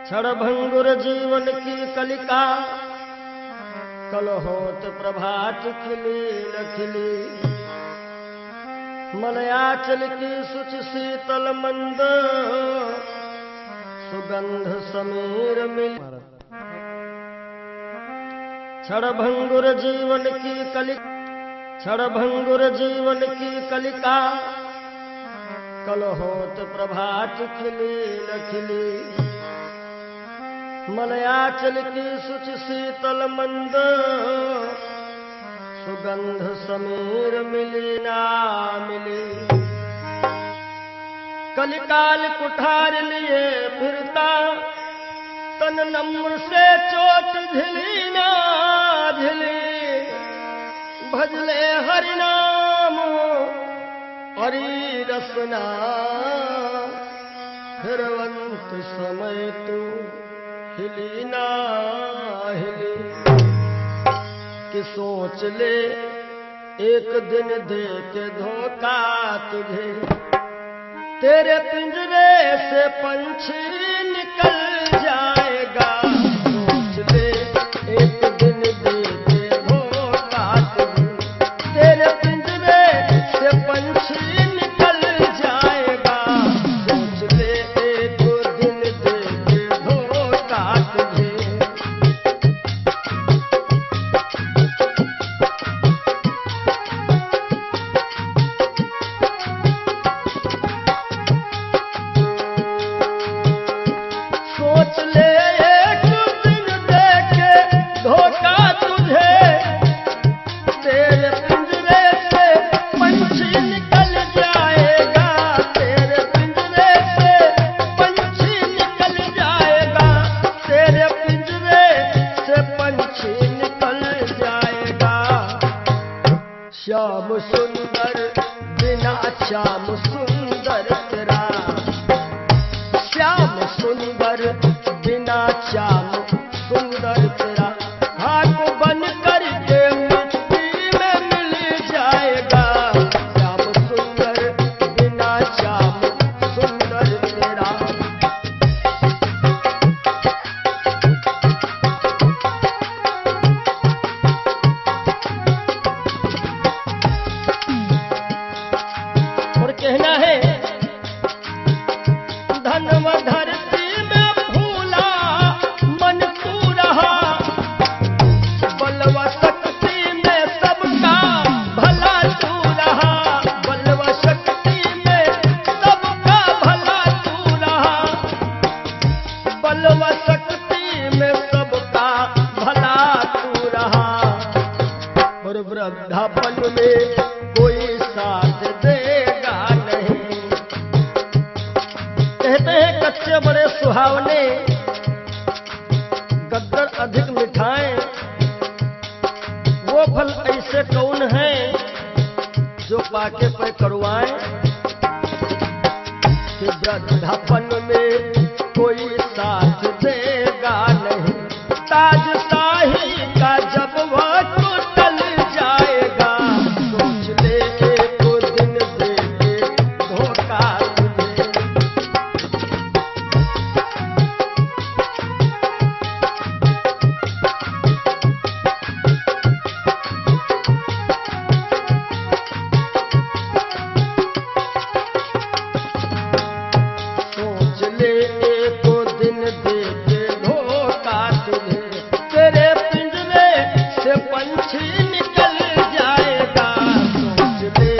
क्षण भंगुर जीवन की कलिका, कल होत प्रभात खिली न खिली। मलयाचल की सुच शीतल मंद, सुगंध समीर मिली। क्षण भंगुर जीवन की कलिका, क्षण भंगुर जीवन की कलिका, कल होत प्रभात खिली न खिली। मलयाचल की सुच शीतल मंद, सुगंध समीर मिली ना मिली। कलिकाल कुठार लिए फिरता, तन नम्र से चोट झिली ना झिली। भजले हरि नाम हरि रसना, फिरवंत समय तू हिली ना हिली। कि सोच ले एक दिन दे के धोखा तुझे, तेरे पिंजरे से पंछी निकल जाएगा। सोच ले एक दिन दे के धोखा तुझे, तेरे पिंजरे से पंछी निकल जाएगा। सोच ले एक दिन दे के धोखा तुझे। सोच ले एक दिन दे के धोखा तुझे, तेरे पिंजरे से पंछी निकल जाएगा। तेरे पिंजरे से पंछी निकल जाएगा। तेरे पिंजरे से पंछी निकल जाएगा। श्याम सुंदर बिना श्याम सुंदर तेरा, श्याम सुंदर बिना श्याम सुंदर तेरा। हाथ बन करके मिट्टी में मिल जाएगा। श्याम सुंदर बिना श्याम सुंदर तेरा। और कहना है, धनव धरती में फूला मन तू रहा। बलवा शक्ति में सबका भला तू रहा। बलवा शक्ति में सबका भला तू रहा। बलवा शक्ति में सबका भला तू रहा। और वृद्धापन में कोई साथ देगा नहीं। कहते हैं कच्चे बड़े सुहावने, गद्दर अधिक मिठाएं। वो फल ऐसे कौन है जो पाके पे कड़वाएं। कि वृद्धापन में कोई साथ देगा नहीं। ताज शाही का जब वह टूटल जाएगा। सोच ले एक दिन दे के धोखा तुझे। सोच ले एक दिन दे के धोखा तुझे, तेरे पिंजरे से पंछी निकल जाएगा। सोच ले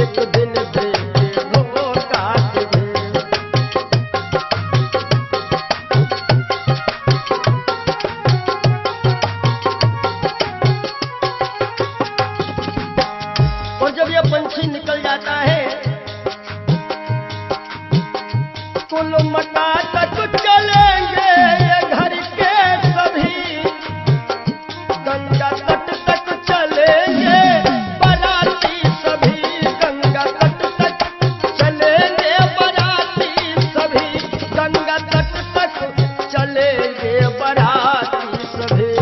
एक दिन दे के धोखा तुझे। और जब यह पंछी निकल जाता है, कुल मटा तक चलेंगे ये घर के सभी। गंगा तट तक चलेंगे बाराती सभी। गंगा तट तक चलेंगे बाराती सभी। गंगा तट तक चलेंगे बाराती सभी।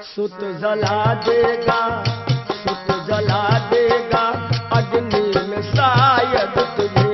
सुत जला देगा, सुत जला देगा अग्नि में शायद तुझे।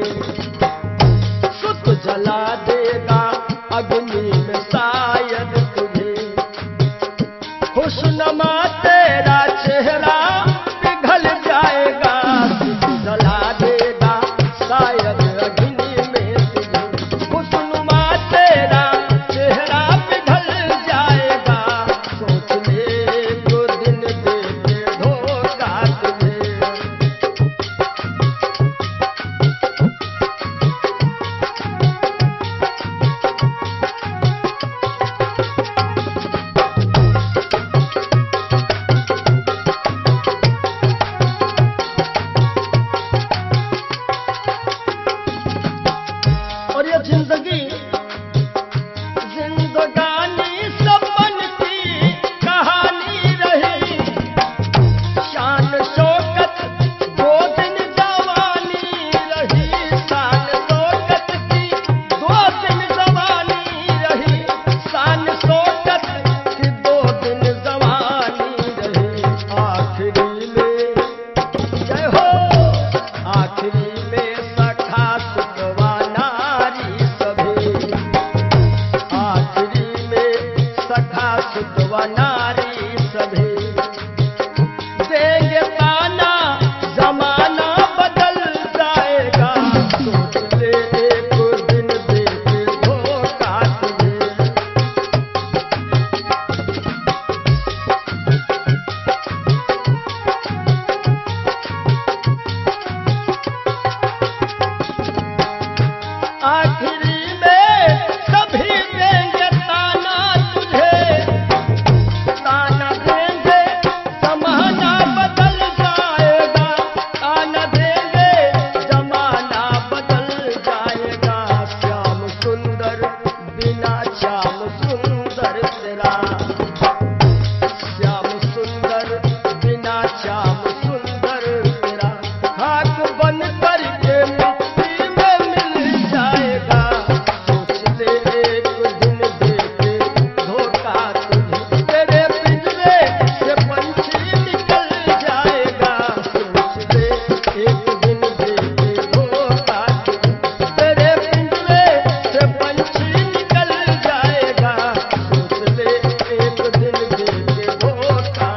जिंदगी जिंदगानी सपन की कहानी रही। शान शौकत दो दिन जवानी रही, शान शौकत की दो दिन जवानी रही, शान शौकत की दो दिन जवानी रही। आखिरी में जय हो, आखिरी में सखा सुतवा नारी सभी, आखिरी में सखा सुतवा नारी सभी। देंगे ताना जमाना बदल जाएगा, सोच ले एक दिन देके धोखा तुझे। आखिरी में सभी देंगे ताना तुझे, ताना देंगे जमाना बदल जाएगा, ताना देंगे जमाना बदल जाएगा। श्याम सुंदर बिना श्याम सुंदर तेरा, श्याम सुंदर बिना श्याम सुंदर तेरा। खाक बन करके मिट्टी में मिल जाएगा, सोच ले एक दिन देके धोखा तुझे। तेरे पिंजरे से पंछी निकल जाएगा, सोच ले एक दिन देके धोखा तुझे। तेरे पिंजरे से पंछी निकल जाएगा, सोच ले एक दिन देके धोखा।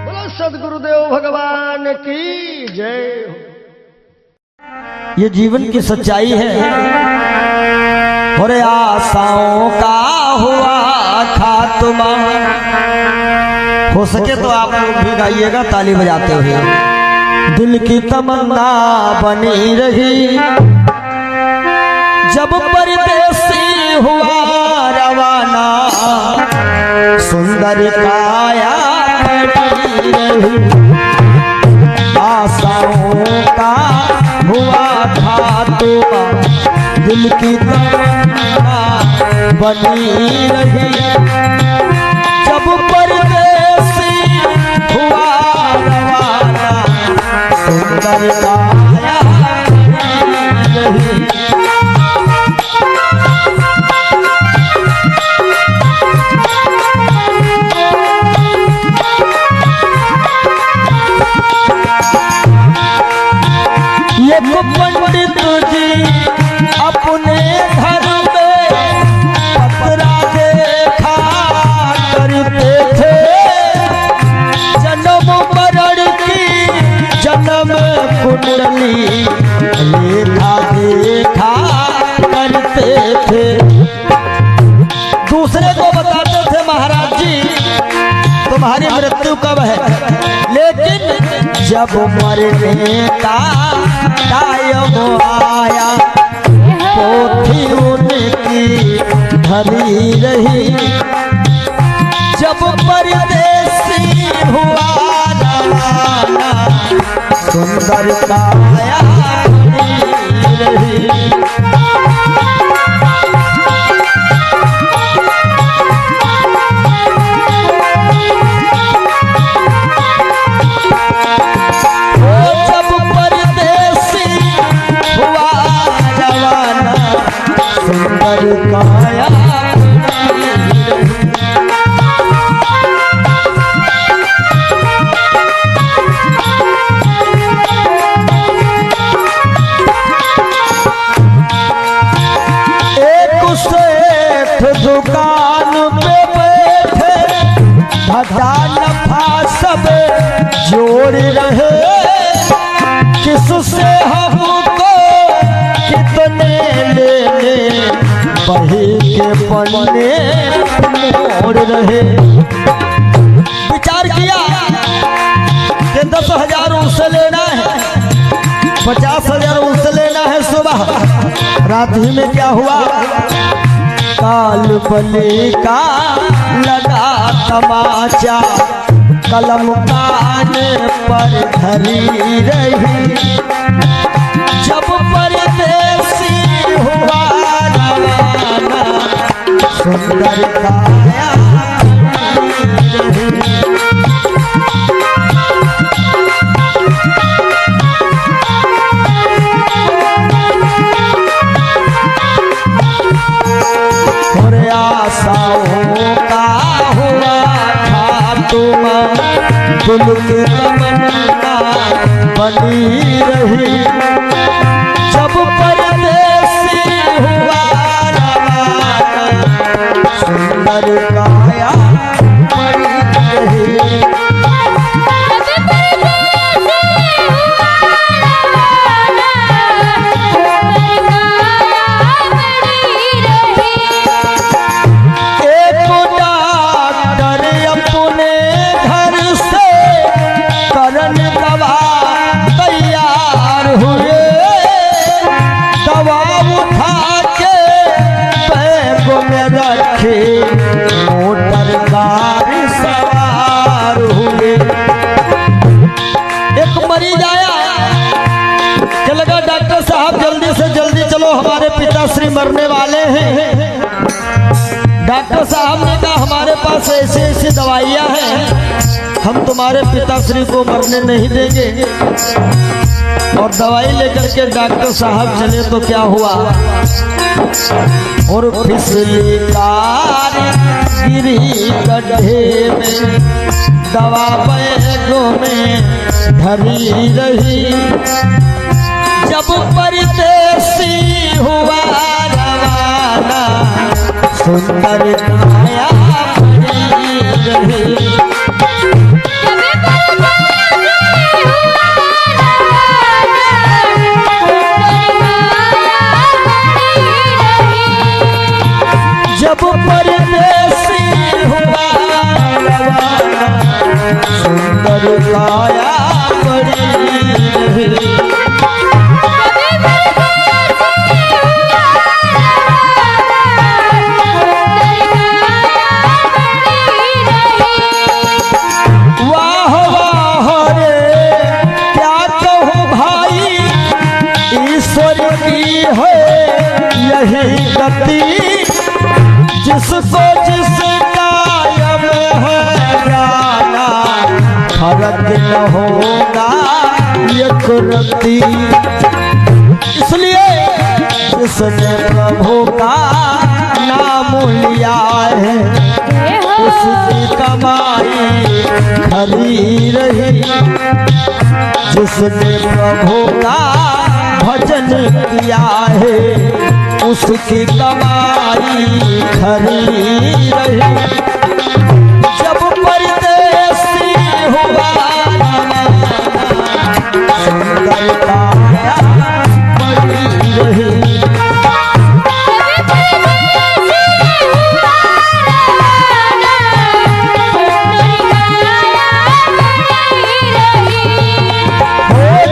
बोलो सद्गुरुदेव भगवान की जय हो। ये जीवन की सच्चाई है और आशाओं का हुआ खात्मा। हो सके तो आप लोग भी गाइएगा ताली बजाते हुए। दिल की तमन्ना बनी रही जब परदेसी हुआ रवाना, सुंदर काया खड़ी रही। आशाओं का हुआ खात्मा, दिल की तमन्ना बनी रही जब परदेसी हुआ रवाना, सुंदर काया खड़ी रही। ये पंडित जी अपने घर में पतरा देखा करते थे, जन्म मरण की जन्म कुंडली लेखा देखा करते थे। दूसरे को बताते थे महाराज जी तुम्हारी मृत्यु कब है, लेकिन जब मरने का टाइम आया पोथी उनकी भरी रही। जब परदेसी हुआ रवाना, सुंदर काया खड़ी रही। जब परदेसी हुआ रवाना, सुंदर काया एक सेठ दुकान पे बैठे, धधा नफा सब जोड़ रहे। किससे हमको कितने लेने, बही के पन्ने मोड़ रहे। विचार किया कि 10,000 उससे लेना है, 50,000 उससे लेना है। सुबह रात ही में क्या हुआ, काल बली का लगा तमाचा, कलम कान पर धरी रही। जब परदेसी हुआ सुंदर काया और आशाओं का हुआ था तुम दिल की तमन्ना बनी रही जब परदेसी हुआ रवाना सुंदर काया बनी रही मोटर गाड़ी सवार हुए। एक मरीज आया कि लगा डॉक्टर साहब जल्दी से जल्दी चलो हमारे पिताश्री मरने वाले हैं। डॉक्टर साहब ने कहा हमारे पास ऐसी ऐसी दवाइयां हैं हम तुम्हारे पिताश्री को मरने नहीं देंगे। और दवाई लेकर के डॉक्टर साहब चले तो क्या हुआ और फिसली कार गिरी गड्ढे में दवा बैगों में धरी रही जब परदेसी हुआ रवाना सुंदर काया बनी रही जब परदेसी हुआ रवाना सुंदर काया बनी रही वाह वाह रे क्या कहूँ भाई ईश्वर की है यही गति जिसको जिस कायम है जाना फर्क न होगा ये कुर्ती इसलिए जिसने प्रभु का नाम लिया है उसकी कमाई खरी रही जिसने प्रभु का भजन किया है उसकी कमाई खरी रही जब परदेसी हुआ सुंदर काया बनी रही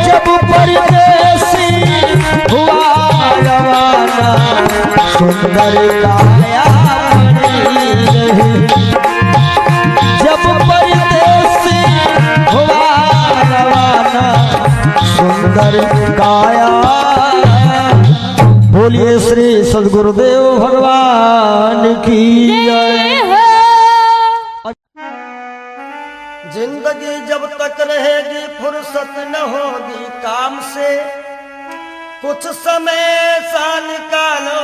जब परदेसी हुआ रवाना सुंदर काया बनी रही जब परदेसी हुआ रवाना सुंदर काया। बोलिए श्री सद्गुरुदेव भगवान की जय। जिंदगी जब तक रहेगी फुर्सत न होगी काम से कुछ समय सा निकालो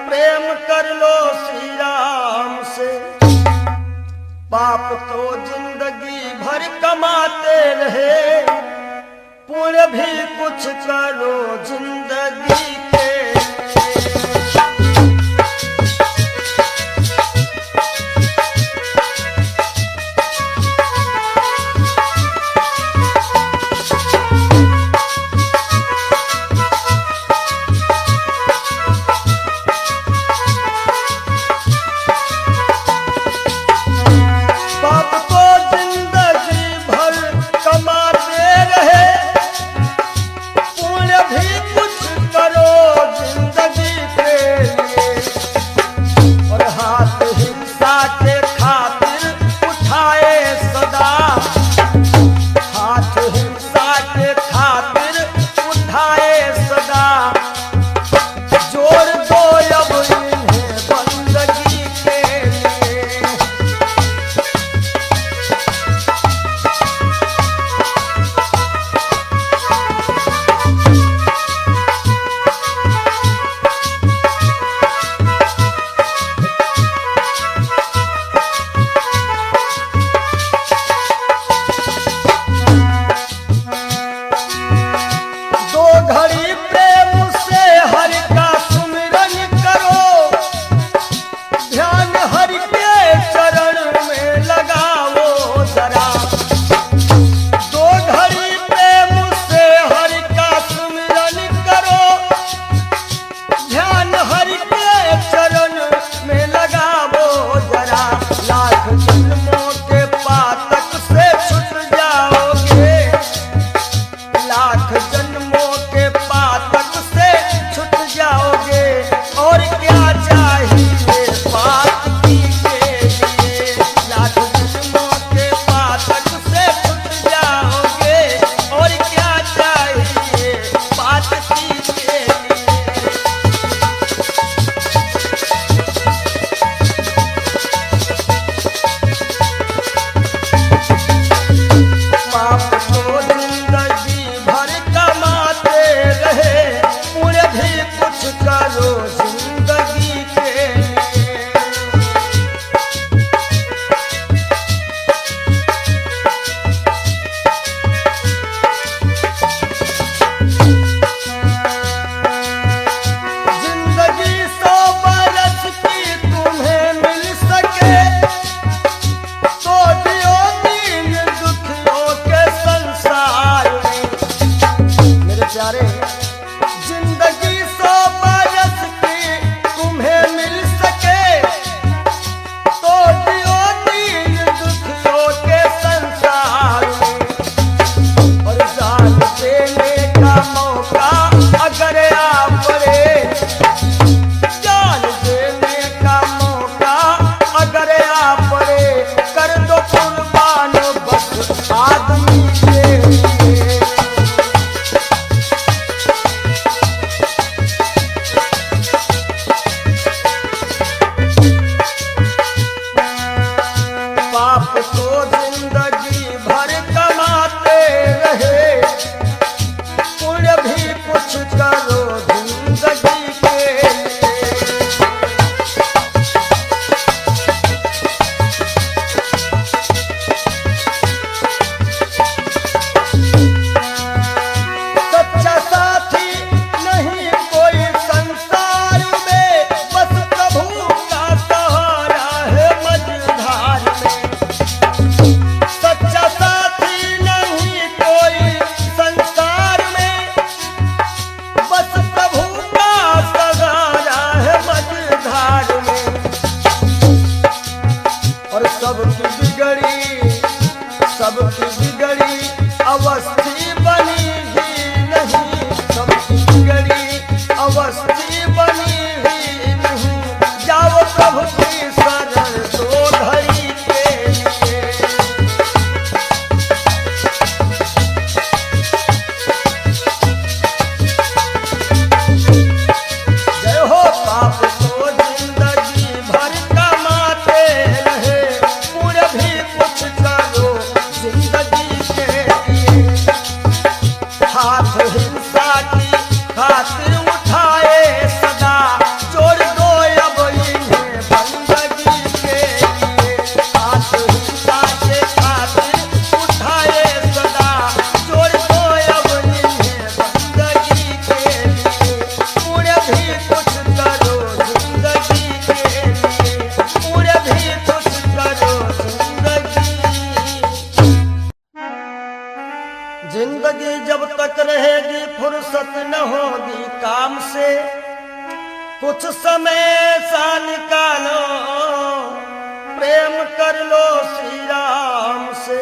प्रेम कर लो श्री राम से पाप तो जिंदगी भर कमाते रहे पुण्य भी कुछ करो जिंदगी के भी कुछ जिंदगी के लिए। सच्चा साथी नहीं कोई संसार में, बस प्रभु का सहारा है मझधार में। सच्चा साथी नहीं कोई संसार में, बस प्रभु का सहारा है मझधार में। और सबकी बिगड़ी अवस्थी बनी ही नहीं, सबकी बिगड़ी अवस्थी बनी ही नहीं। जाओ प्रभु की शरण दो घड़ी के लिए। जय हो पाप को जिंदगी भर कमाते रहे, पूरे भी कुछ करो जिंदगी के लिए। हाथ हिंसा की खातिर उठाए सदा, जोड़ दो अब इन्हें बंदगी के लिए। हाथ हिंसा के खातिर उठाए सदा, जोड़ दो अब इन्हें बंदगी के लिए। पूरे भी कुछ करो जिंदगी के लिए, पूरे भी कुछ करो जिंदगी जब तक रहेगी फुर्सत न होगी काम से। कुछ समय सा निकालो, प्रेम कर लो श्री राम से।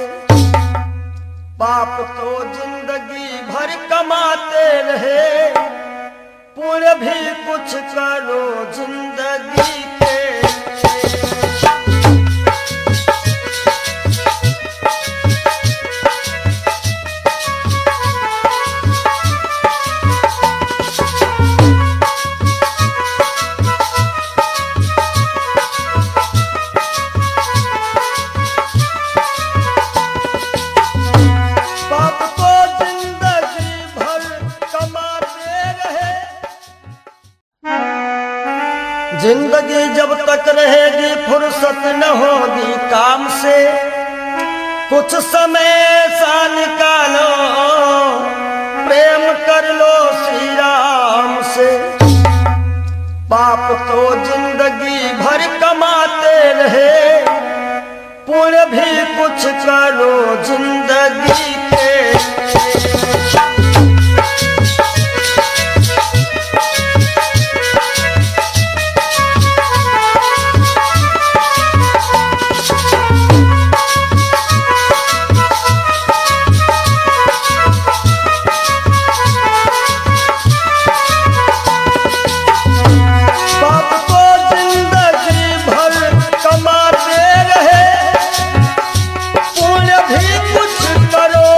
पाप तो जिंदगी भर कमाते रहे, पुण्य भी कुछ करो जिंदगी के लिए। पाप को जिंदगी भर कमाते रहे। जिंदगी जब तक रहेगी फुर्सत न होगी काम से। कुछ समय सा निकालो, प्रेम कर लो श्री राम से। पाप तो जिंदगी भर कमाते रहे, पुण्य भी कुछ करो जिंदगी के लिए। पाप को जिंदगी भर कमाते रहे, पुण्य भी कुछ करो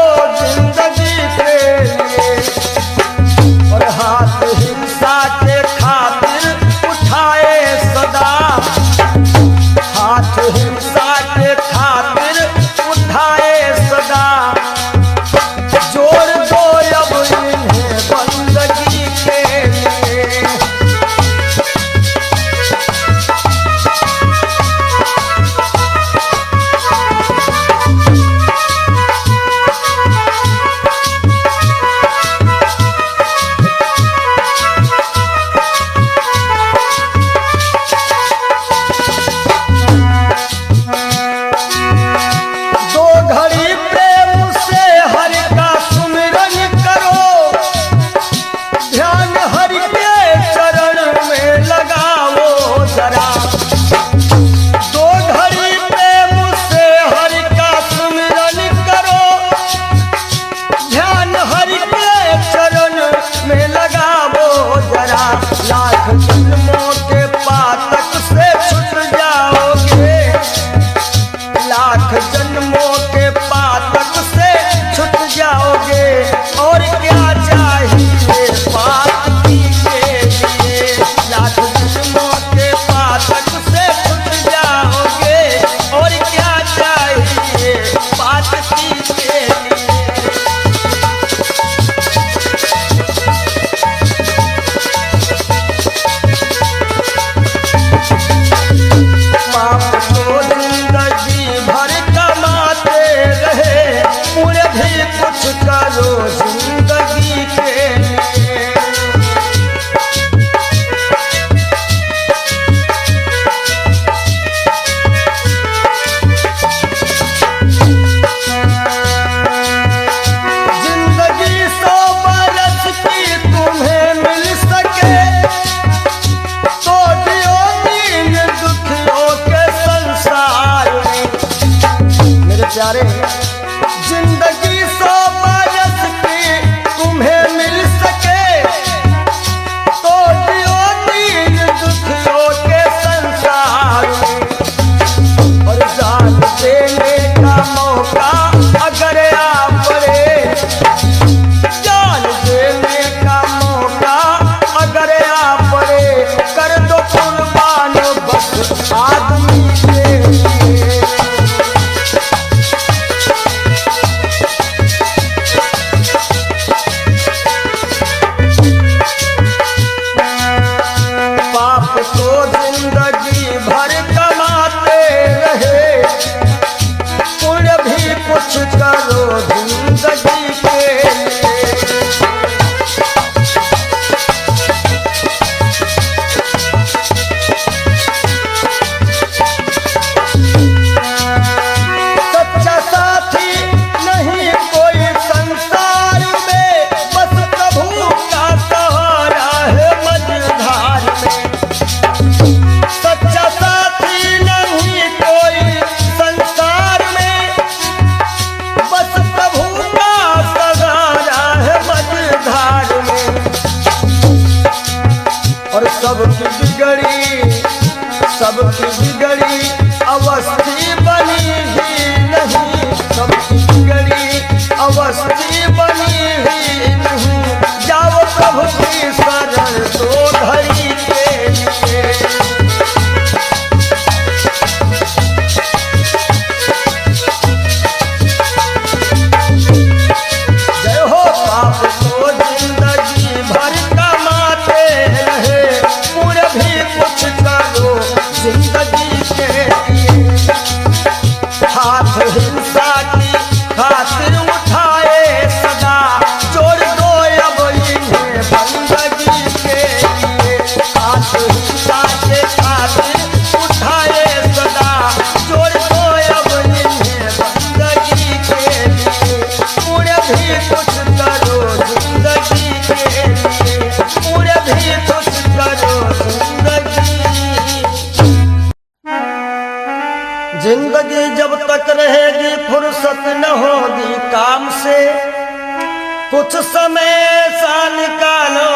सबकी बिगड़ी अवस्थी बनी ही नहीं, सबकी बिगड़ी अवस्थी बनी ही नहीं। जाओ प्रभु की शरण दो घड़ी के लिए। जय हो पाप को जिंदगी भर कमाते रहे, पूरे भी कुछ करो जिंदगी के लिए। हाथ हिंसा की खातिर उठाए सदा, जोड़ दो अब इन्हें बंदगी के लिए। हाथ हिंसा के खातिर उठाए सदा, जोड़ दो अब इन्हें बंदगी के लिए। पूरे भी कुछ करो जिंदगी के लिए, पूरे भी कुछ करो जिंदगी जब तक रहेगी फुर्सत न होगी काम से। कुछ समय सा निकालो,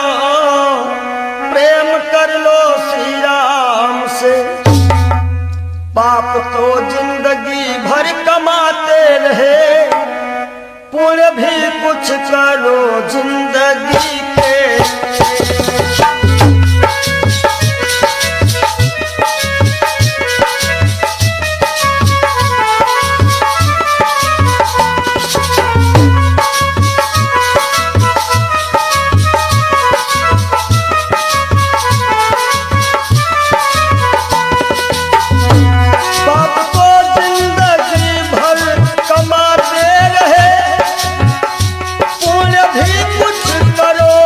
प्रेम कर लो श्री राम से। पाप तो जिंदगी भर कमाते रहे, पुण्य भी कुछ करो जिंदगी के। भी कुछ करो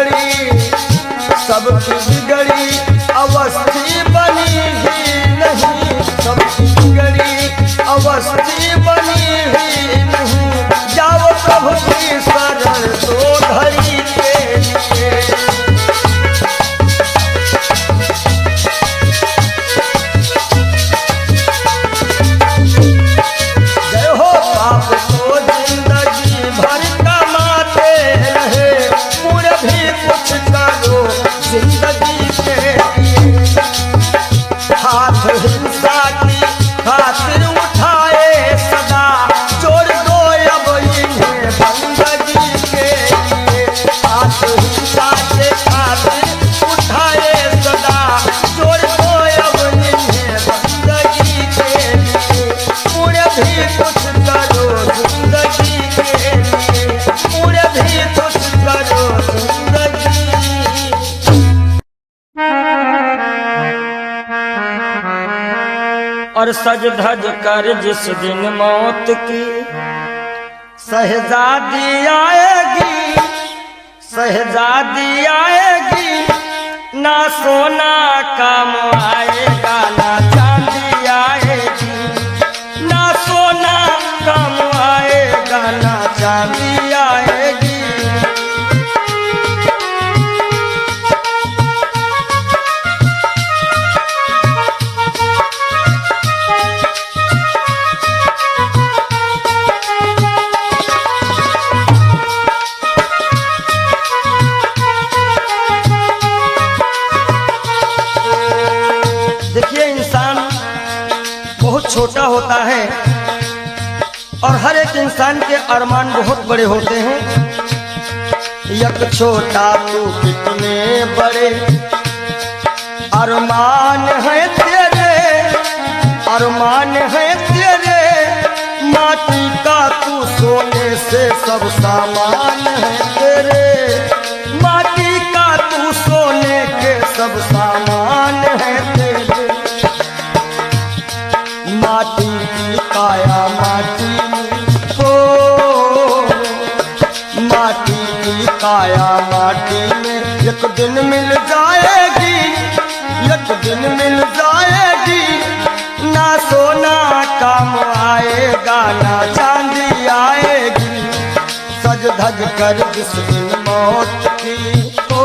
बिगड़ी सबकी बिगड़ी अवस्थी बनी ही नहीं, सबकी बिगड़ी अवस्थी बनी ही नहीं। जाओ प्रभु की शरण दो घड़ी के लिए। जय हो पाप को जिंदगी भर कमाते रहे, पूरे भी कुछ करो जिंदगी के लिए। हाथ हिंसा की खातिर उठाए सदा, जोड़ दो अब इन्हें बंदगी के लिए। हाथ हिंसा के खातिर उठाए सदा, जोड़ दो अब इन्हें बंदगी के लिए। पूरे भी कुछ करो जिंदगी के लिए, पूरे भी कुछ करो जिंदगी। और सज धज कर जिस दिन मौत की शहजादी आएगी, शहजादी आएगी, ना सोना काम आएगा ना चांदी आएगी, ना सोना काम आएगा ना चांदी आएगी। देखिए इंसान बहुत छोटा होता है और हर एक इंसान के अरमान बहुत बड़े होते हैं। एक छोटा तू कितने बड़े अरमान है तेरे, अरमान है तेरे। माटी का तू सोने से सब सामान है तेरे, माटी का तू सोने के सब सामान है तेरे। माटी की काया माटी हो, माटी की काया माटी में एक दिन मिल जाएगी, एक दिन मिल जाएगी। ना सोना काम आएगा ना चांदी आएगी, सज धज कर जिस दिन मौत की हो।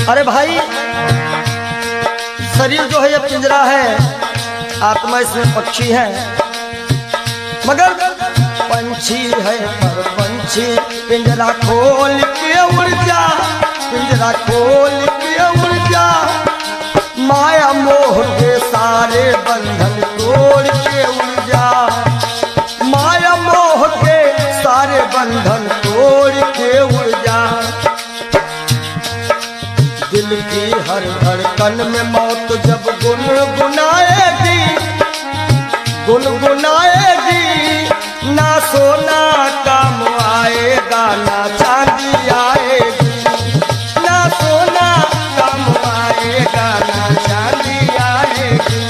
अरे भाई शरीर जो है ये पिंजरा है, आत्मा इसमें पक्षी है, मगर पंछी है पर पंछी पिंजरा खोल के उड़ जा, पिंजरा खोल के उड़ जा। माया मोह के सारे बंधन तोड़ के उड़ जा, माया मोह के सारे बंधन तोड़ के उड़ जा। दिल की हर धड़कन में मौत जब गुनगुनाएगी, गुनगुनाएगी। ना सोना काम आएगा ना चांदी आएगी, ना सोना काम आएगा ना चांदी आएगी।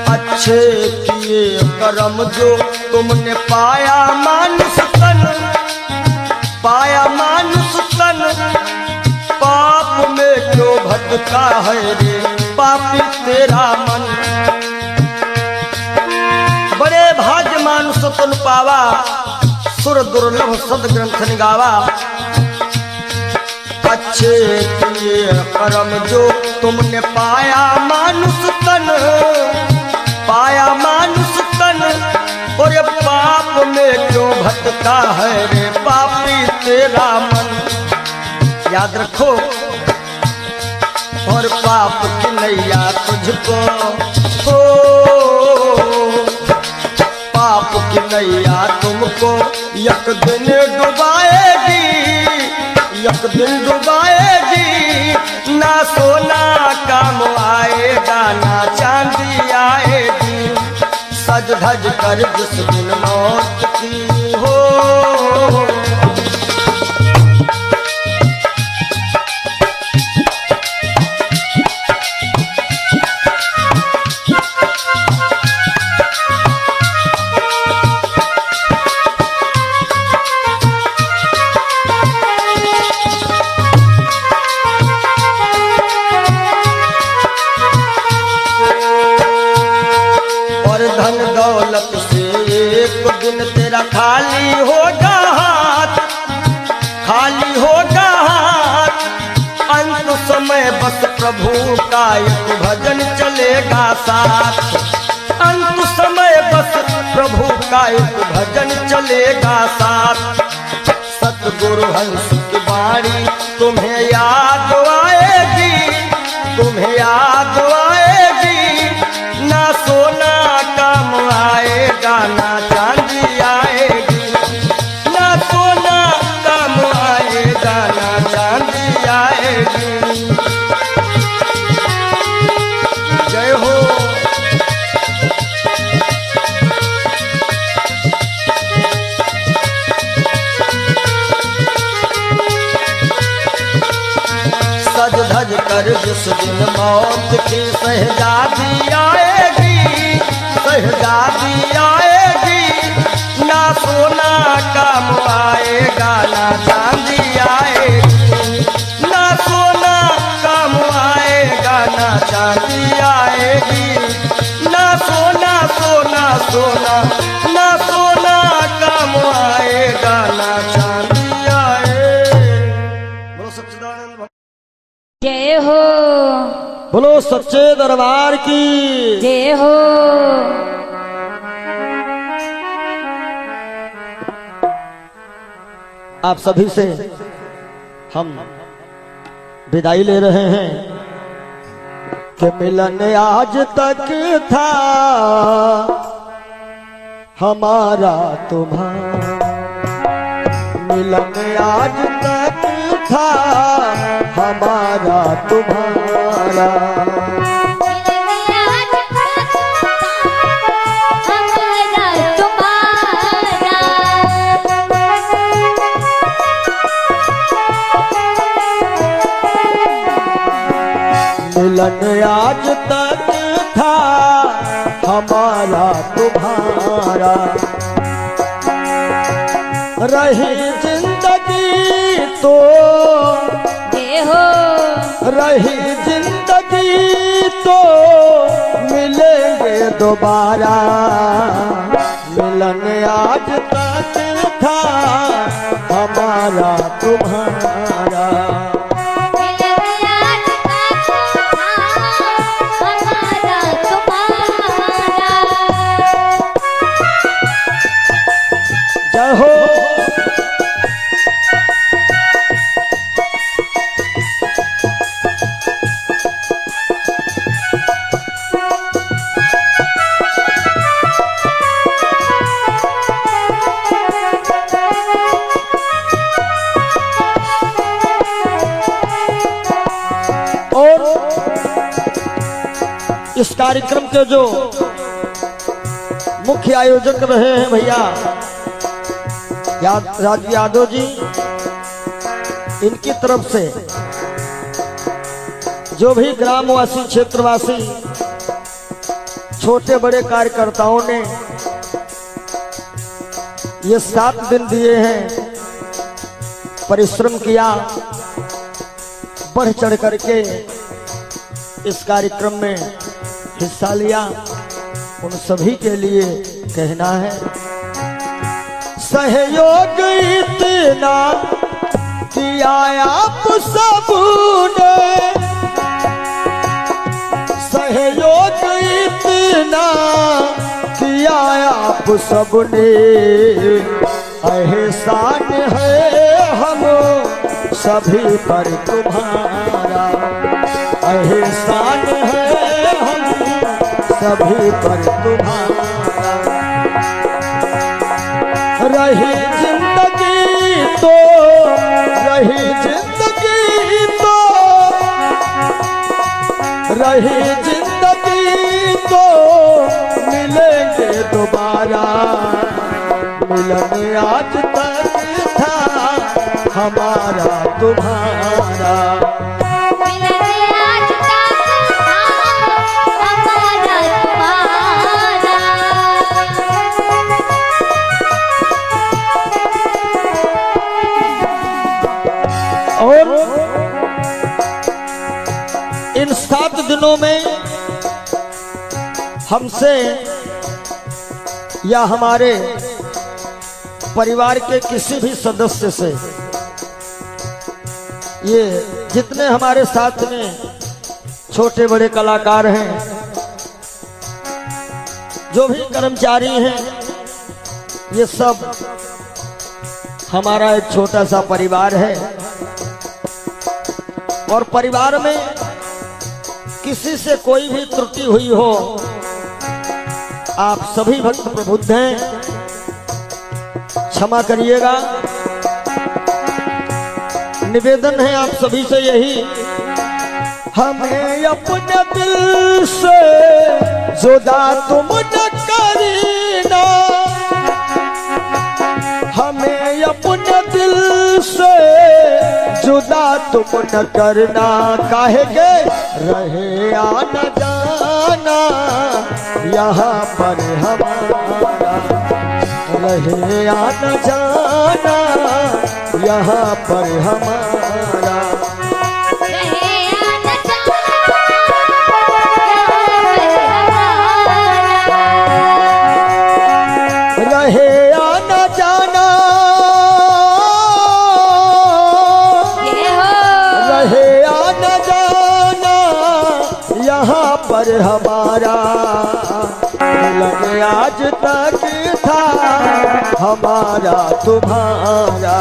अच्छे किए कर्म जो तुमने पाया मानुष तन, पाया मानुष तन। पाप में क्यों भटका है रे पापी तेरा मन। बड़े भाग्य मानुष तन पावा, सुर दुर्लभ सद ग्रंथ निगावा। अच्छे किए कर्म जो तुमने पाया मानुष तन, पाया मानुष तन। और ये पाप में क्यों भटका है रे पापी तेरा मन। याद रखो और पाप की नैया तुझको हो, पाप की की नैया तुमको एक दिन डुबाएगी, एक दिन डुबाएगी। ना सोना काम आएगा ना चांदी आएगी, सज धज कर जिस दिन मौत की हो। धन दौलत से एक दिन तेरा खाली होगा हाथ, खाली होगा हाथ। अंत समय बस प्रभु का एक भजन चलेगा साथ, अंत समय बस प्रभु का एक भजन चलेगा साथ। सतगुरु हंस की वाणी तुम्हें याद आएगी, तुम्हें याद आएगी। ना सोना काम आएगा ना चांदी आएगी, ना सोना काम आएगा ना चांदी आएगी। जय हो। सज धज कर जिस दिन मौत की शहजादी आएगी, शहजादी आएगी। ना सोना काम आएगा ना चांदी आएगी, ना सोना काम आएगा ना चांदी आएगी। ना सोना सोना सोना ना सोना काम आएगा ना चांदी आएगी। बोलो सच्चिदानंद जय हो, बोलो सच्चे दरबार की जय हो। आप सभी से हम विदाई ले रहे हैं कि मिलन आज तक था हमारा तुम्हारा, मिलन आज तक था हमारा तुम्हारा। मिलन आज तक था हमारा तुम्हारा। रही जिंदगी तो जय हो, रही जिंदगी तो मिलेंगे दोबारा। मिलन आज तक था हमारा तुम्हारा। जय हो। और इस कार्यक्रम के जो मुख्य आयोजक रहे हैं भैया राज यादव जी, इनकी तरफ से जो भी ग्रामवासी क्षेत्रवासी छोटे बड़े कार्यकर्ताओं ने ये 7 दिन दिए हैं, परिश्रम किया, बढ़ चढ़ करके इस कार्यक्रम में हिस्सा लिया, उन सभी के लिए कहना है सहयोग इतना किया आप सबने, सहयोग इतना किया आप सबने। एहसान है हम सभी पर तुम्हारा, एहसान है हम सभी पर तुम्हारा। रही जिंदगी तो रही जिंदगी तो रही जिंदगी तो मिलेंगे दोबारा। मिलन आज तक था हमारा तुम्हारा। और इन 7 दिनों में हमसे या हमारे परिवार के किसी भी सदस्य से, ये जितने हमारे साथ में छोटे बड़े कलाकार हैं, जो भी कर्मचारी हैं, ये सब हमारा एक छोटा सा परिवार है। और परिवार में किसी से कोई भी त्रुटि हुई हो, आप सभी भक्त प्रबुद्ध हैं, क्षमा करिएगा। निवेदन है आप सभी से यही, हमें अपने दिल से जुदा तुम न करीना। हमें अपने दिल से जुदा तुम न करना। काहे के रहे आना जाना यहाँ पर हमारा। रहे आना जाना यहाँ पर हमारा। रहे आना जाना रहे आना जाना यहाँ पर हमारा। मिलन आज तक था हमारा तुम्हारा।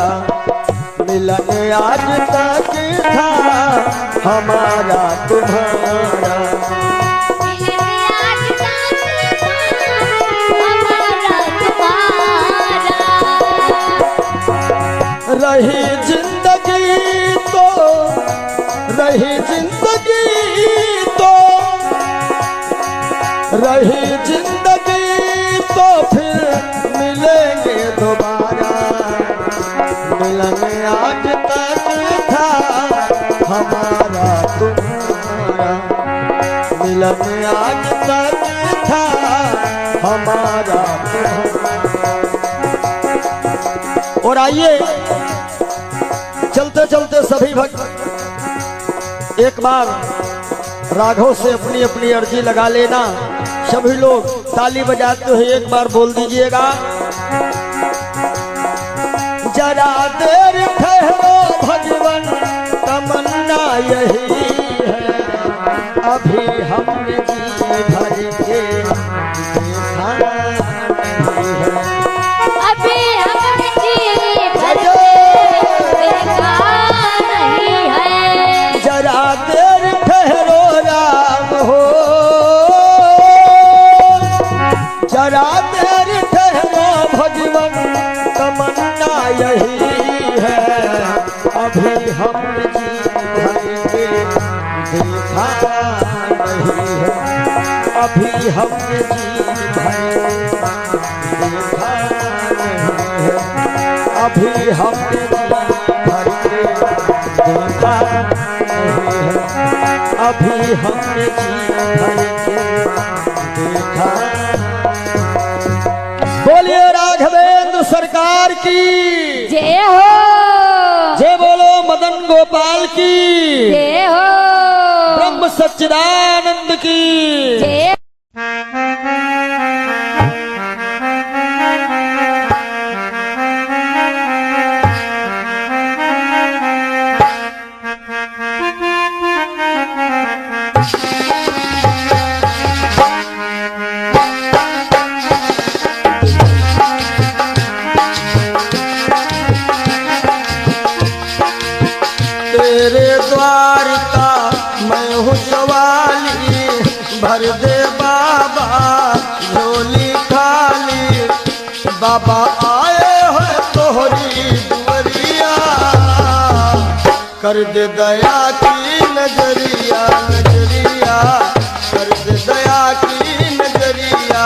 मिलन आज तक था हमारा तुम्हारा। रही जिंदगी तो रही जिंदगी तो रही जिंदगी तो फिर मिलेंगे दोबारा। मिलन आज तक था हमारा तुम्हारा। मिलन आज तक था हमारा तुम्हारा। और आइए चलते चलते सभी भक्त एक बार राघव से अपनी अपनी अर्जी लगा लेना। सभी लोग ताली बजाते हुए एक बार बोल दीजिएगा, जरा देर ठहरो भगवन तमन्ना यही है। अभी हमने जी भर के देखा नहीं है। अभी हमने जी भर देखा नहीं है। जरा देर ठहरो राम हो। जरा देर ठहरो भगवन तमन्ना यही है। अभी हमने जी भर के देखा नहीं है। अभी हमने जी भर देखा नहीं है। अभी हमने जी भर के देखा नहीं है। अभी हमने जी भर के देखा। बोलिए राघवेंद्र सरकार की जय हो। जय बोलो मदन गोपाल की जय हो। ब्रह्म सच्चिदानंद की जय। तेरे द्वार का मैं हूँ सवाली। भर दे बाबा झोली खाली। बाबा आए कर दे दया की नजरिया नजरिया, कर दे दया की नजरिया।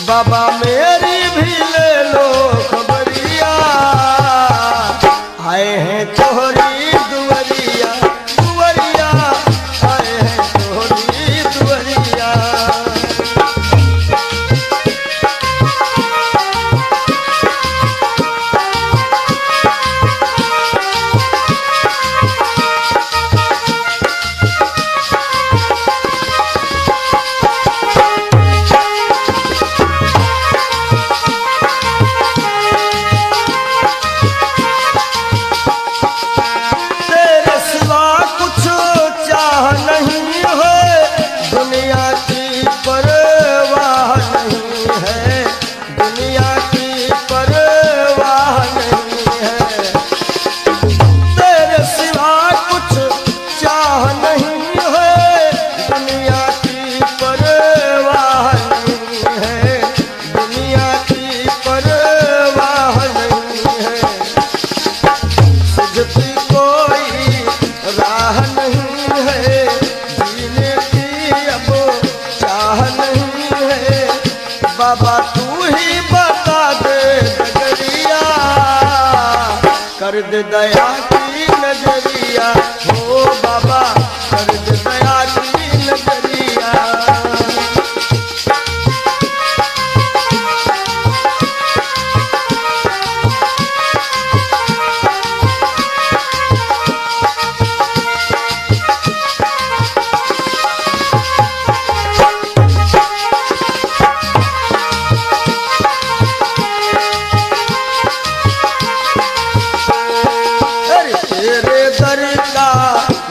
बाबा मेरी भी ले लो खबरिया, आए हैं तोहरी दुवरिया दुवरिया, आए हैं तोहरी दुवरिया। बाबा तू ही बता दे नजरिया, कर दे दया की नजरिया, हो बाबा कर दे दया की नजरिया।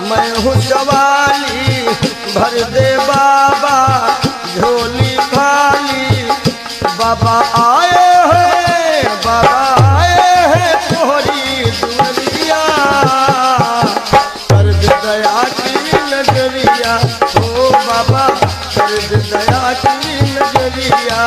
मैं हूँ सवाली भर दे बाबा झोली खाली, बाबा आए हैं तोहरी दुवरिया, कर दे दया की नजरिया, ओ बाबा कर दे दया की नजरिया।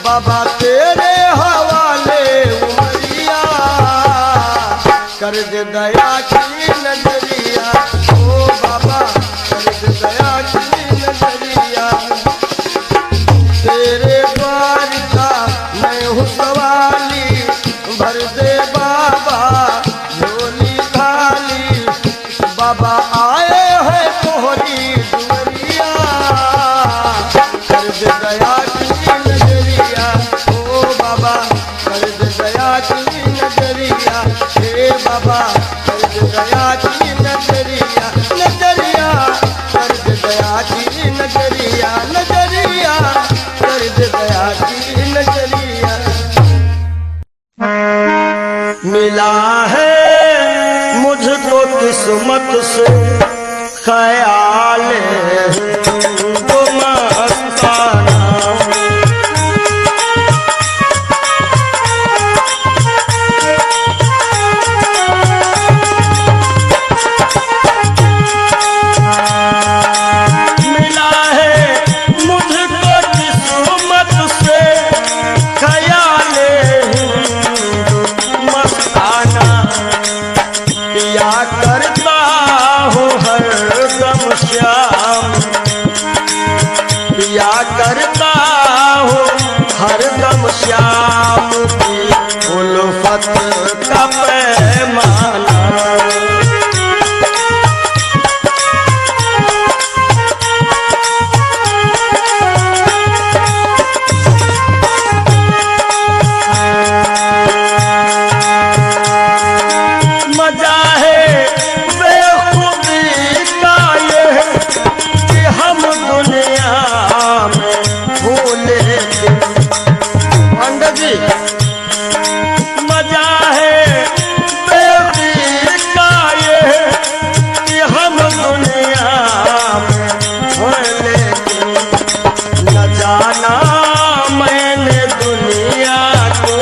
बाबा तेरे हवाले उमरिया, कर दे दया की नजरिया, ओ बाबा कर दे दया की नजरिया। तेरे द्वार का मैं हूँ सवाली भर दे बाबा झोली खाली, बाबा आए हैं तोहरी दुवरिया, कर दे दया की नजरिया, ओ बाबा कर दे दया की नजरिया, हे बाबा कर दे दया की नजरिया नजरिया, कर दे दया की नजरिया नजरिया, कर दे दया की नजरिया। मिला है मुझको किस्मत से ख्याल हिंदू मस्ताना। मिला है मुझको किस्मत से ख्याल हिंदू मस्ताना। पिया करता हूँ हरदम श्याम, पिया करता हूँ हरदम श्याम की उल्फत का पैमाना। मजा है बेखुदी का ये कि हम दुनिया में भूले पंडित जी। मजा है बेखुदी का ये कि हम दुनिया में भूले। न जाना मैंने दुनिया को,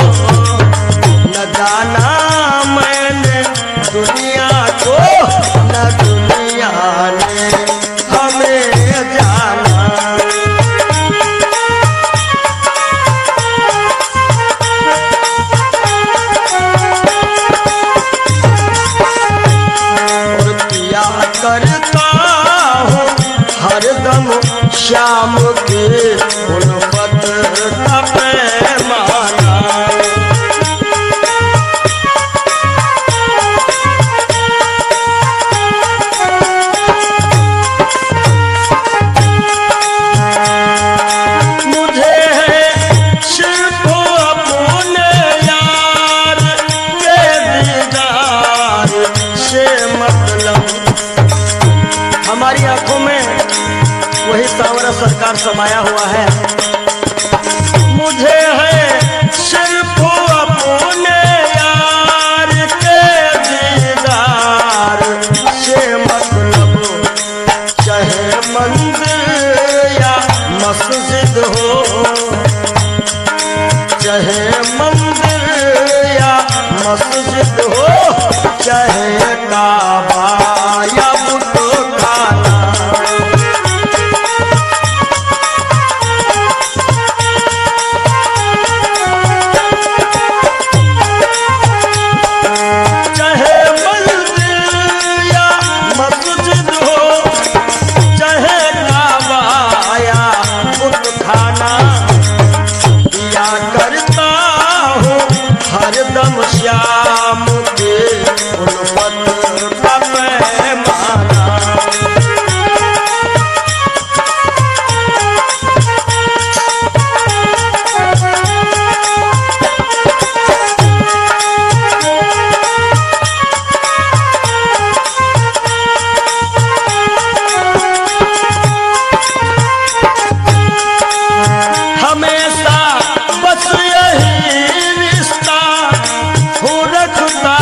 न जाना मैंने दुनिया को, न दुनिया ने हमें जाना। और पिया करता हूँ हरदम श्याम की उल्फत का पैमाना। मुझे है सिर्फ अपने यार के दीदार से मतलब। हमारी आंखों में वही सांवरा सरकार समाया हुआ है। मुझे है सिर्फ अपने यार के दीदार से मतलब। चाहे मंदिर या मस्जिद हो, चाहे मंदिर या मस्जिद हो, चाहे काबा या बुतखाना। चाहे मंदिर या मस्जिद हो, चाहे काबा या बुतखाना। पिया करता हूँ हरदम श्याम के उल्फत का पैमाना। हमेशा बस यही रिश्ता हूँ रखता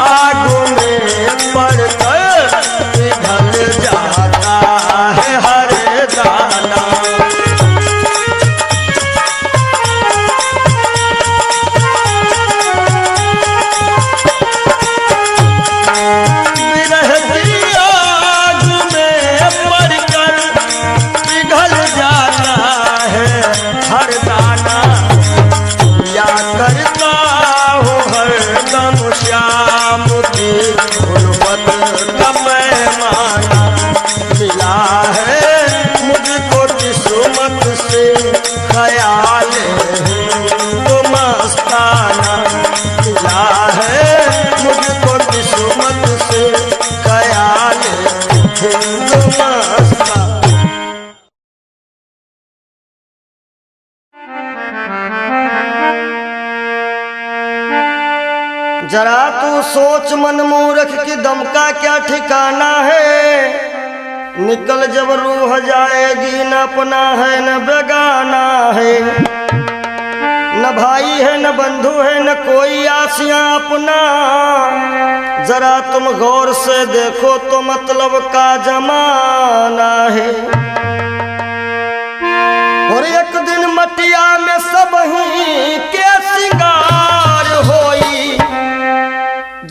आग में पड़कर पिघल जाता है हर दाना। विरह की आग में पड़कर पिघल जाता है हर दाना। या करता हूँ हरदम श्याम की गुलबत का पैमाना। मिला है मुझको किस्मत से ख्याल तो मस्ताना। मिला है मुझको किस्मत से ख्याल तो मस्ताना। जरा तू सोच मन मूर्ख की दम का क्या ठिकाना है। निकल जब रूह जाएगी न अपना है न बेगाना है। न भाई है न बंधु है न कोई आसियां अपना। जरा तुम गौर से देखो तो मतलब का जमाना है। और एक दिन मटिया में सब ही के सिंगार होई।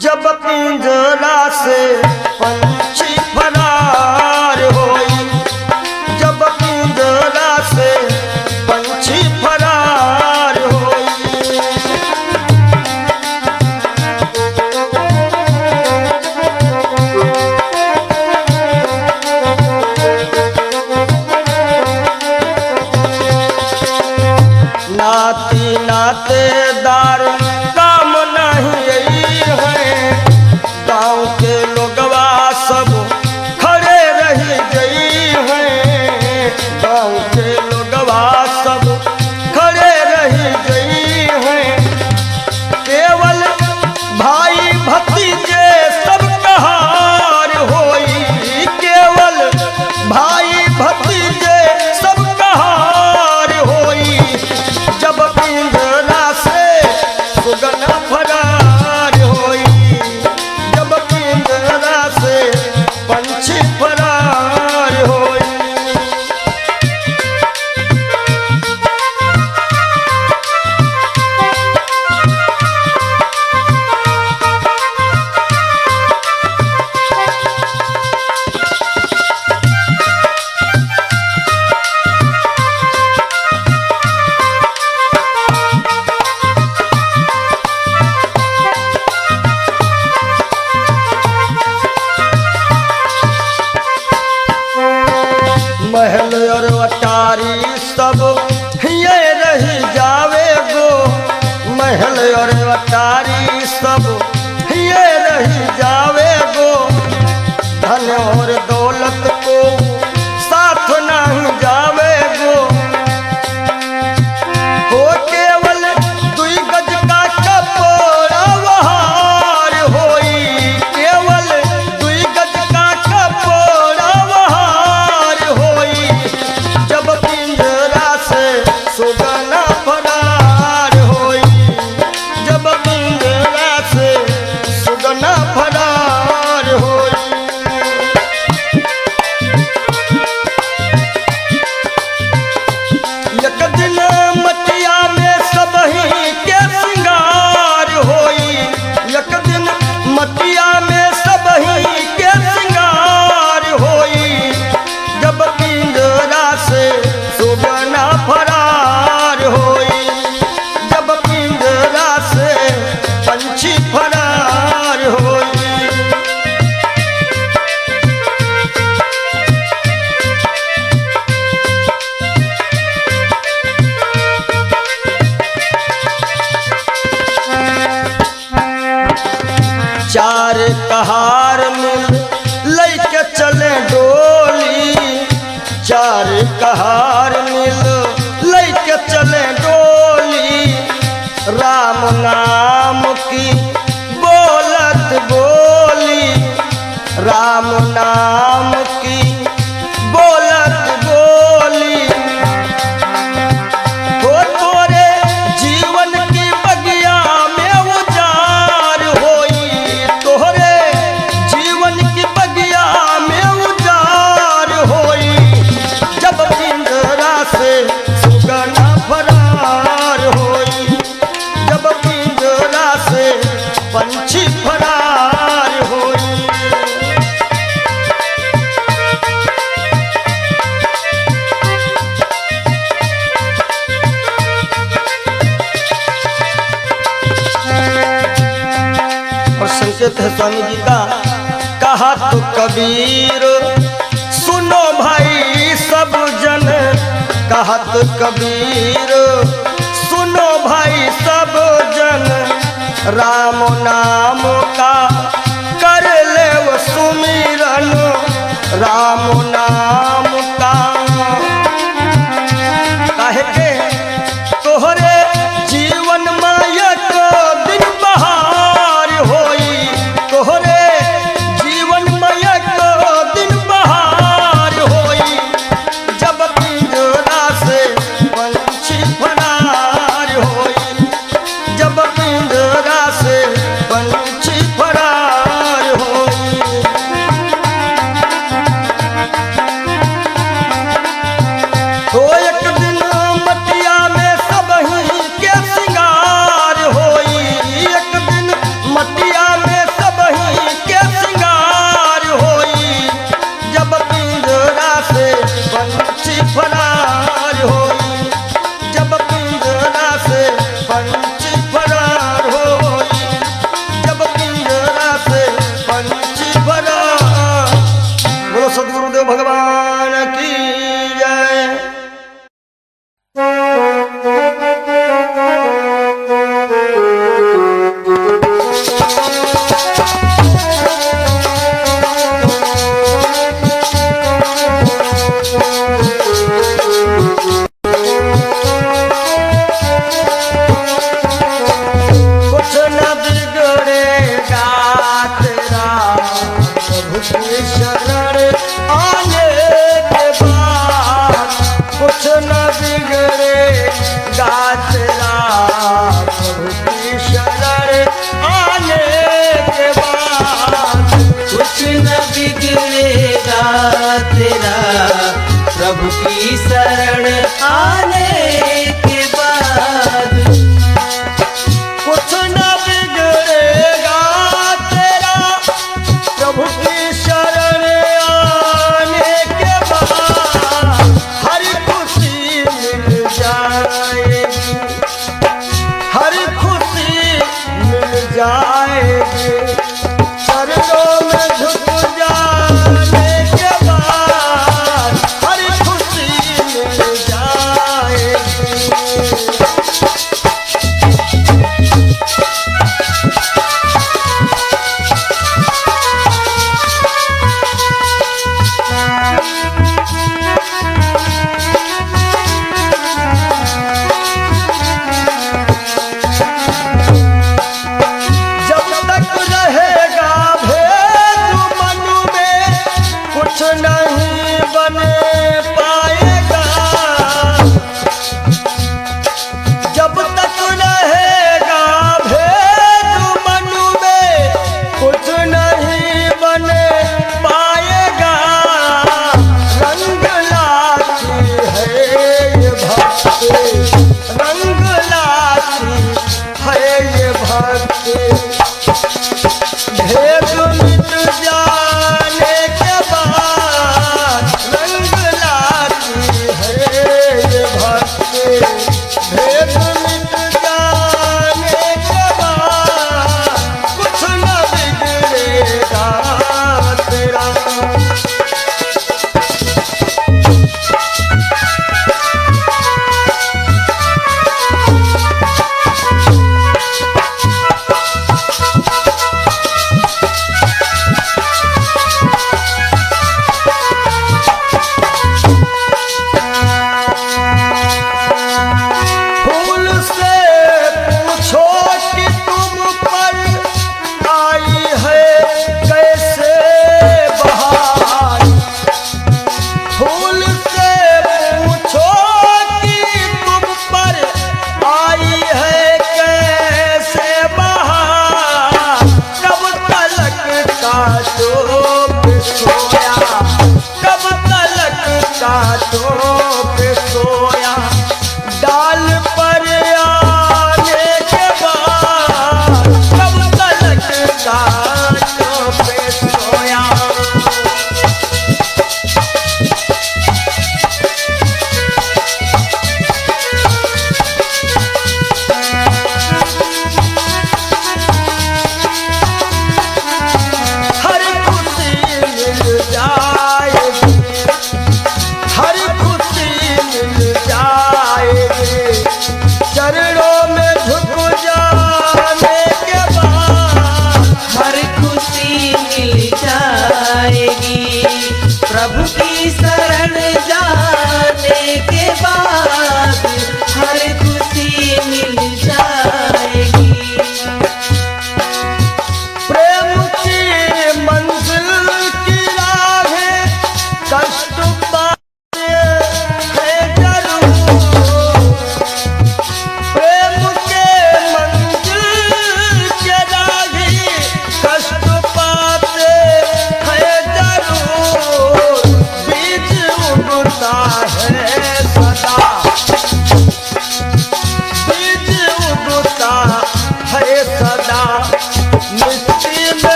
जब पिंजरा से पंछी फरार होई। जब पिंजरा से पंछी फरार होई। नाती नातेदार काम नहीं यही है। गाँव के लोगवा सब खड़े रही गई हैं। गाँव के लोगवा सब खड़े रही गई हैं। केवल भाई भतीजे सब कहार होई। केवल भाई भतीजे सब कहार होई। जब पिंजरा से सुगना फरार होई। जब पिंजरा से पंछी फरार होई। महल और अटारी सब ये रही जावे गो। महल और अटारी सब ये रही जावे गो। धन और दौलत को साथ नहीं जावे गो। हो केवल दुई गज का कपड़ा वहार होई। केवल दुई गज का कपड़ा वहार होई। जब पिंजरा से सुगना फरार होई। जब पिंजरा से सुगना फरार होई। एक दिन मटिया में सब ही के सिंगार होई। एक दिन मटिया में सब ही के सिंगार होई। जब पिंजरा से सुगना फरार होई। जब पिंजरा से पंछी फरार होई। चार कहार मिल लैके चले डोली। चार कहार मिल लैके चले डोली। राम नाम की बोलत बोली। राम नाम की बोलत बोली। हो तोरे जीवन की बगिया में उजार होई। संकेत है स्वामी जी का। कहा तो कबीर सुनो भाई सब जन, कहा तो कबीर सुनो भाई सब जन, राम नाम का कर ले वो सुमिरन, राम नाम का। काहे के तोहरे जीवन मायक दिन बहार होई, तोहरे जीवन मायक दिन बहार होई, जब पिंजरा से पंछी फरार होई, जब पिंजरा से पंछी फरार होई। तो एक दिन मटिया में सबही के सिंगार होई, एक दिन मटिया में सबही के सिंगार होई, जब पिंजरा से पंछी फरार होई, जब पिंजरा से पंछी फरार होई, जब पिंजरा से पंछी फरार। बोलो सद्गुरुदेव भगवान की जय। कुछ न बिगड़ेगा तेरा प्रभु की शरण आने के बाद, कुछ न बिगड़ेगा तेरा प्रभु की शरण आने के बाद, कुछ न बिगड़ेगा तेरा प्रभु की शरण आने के बाद, कुछ न बिगड़ेगा तेरा प्रभु की शरण आने के बाद, हर खुशी मिल जाएगी, हर खुशी मिल जाएगी, चरणों में झुक जाने के बाद, हर खुशी मिल जाएगी।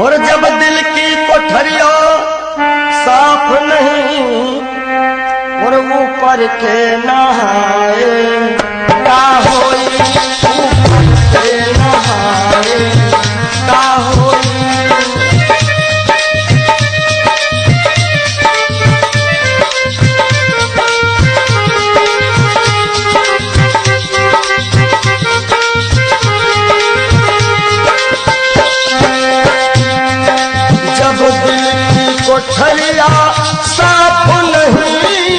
और जब दिल की कोठरिया साफ नहीं और ऊपर के नहाए का होई, ऊपर के नहाए का होई। जब दिल की कोठरिया साफ नहीं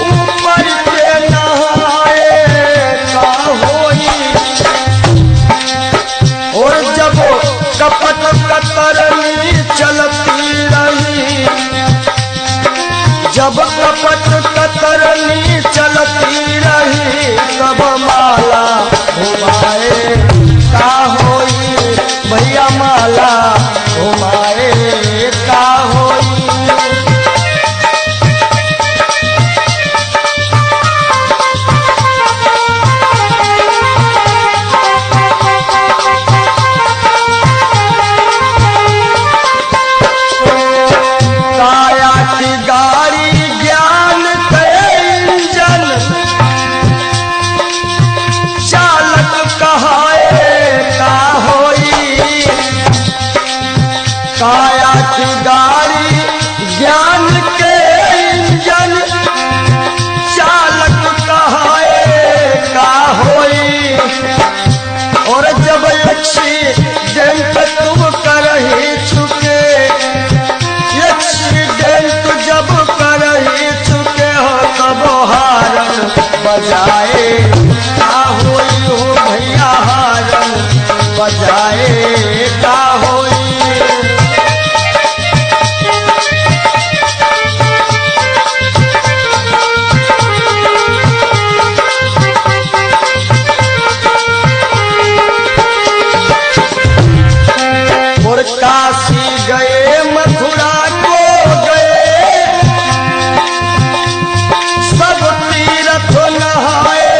ऊपर के नहाए का होई। और जब कपट कतरनी चलती रही, जब कपट कतरनी चलती रही तब माला घुमाए का होई, भैया माला घुमाए का होई। काया की गाड़ी ज्ञान के इंजन, चालक कहाए का होई। काया की गाड़ी ज्ञान के इंजन, चालक कहाए का होई। और जब एक्सीडेंट तुम कर ही चुके, एक्सीडेंट जब कर ही चुके हो तब हारन बजाए का होई हो, भैया हारन बजाए का होई। और काशी गए मथुरा को गए, सब तीर्थ नहाए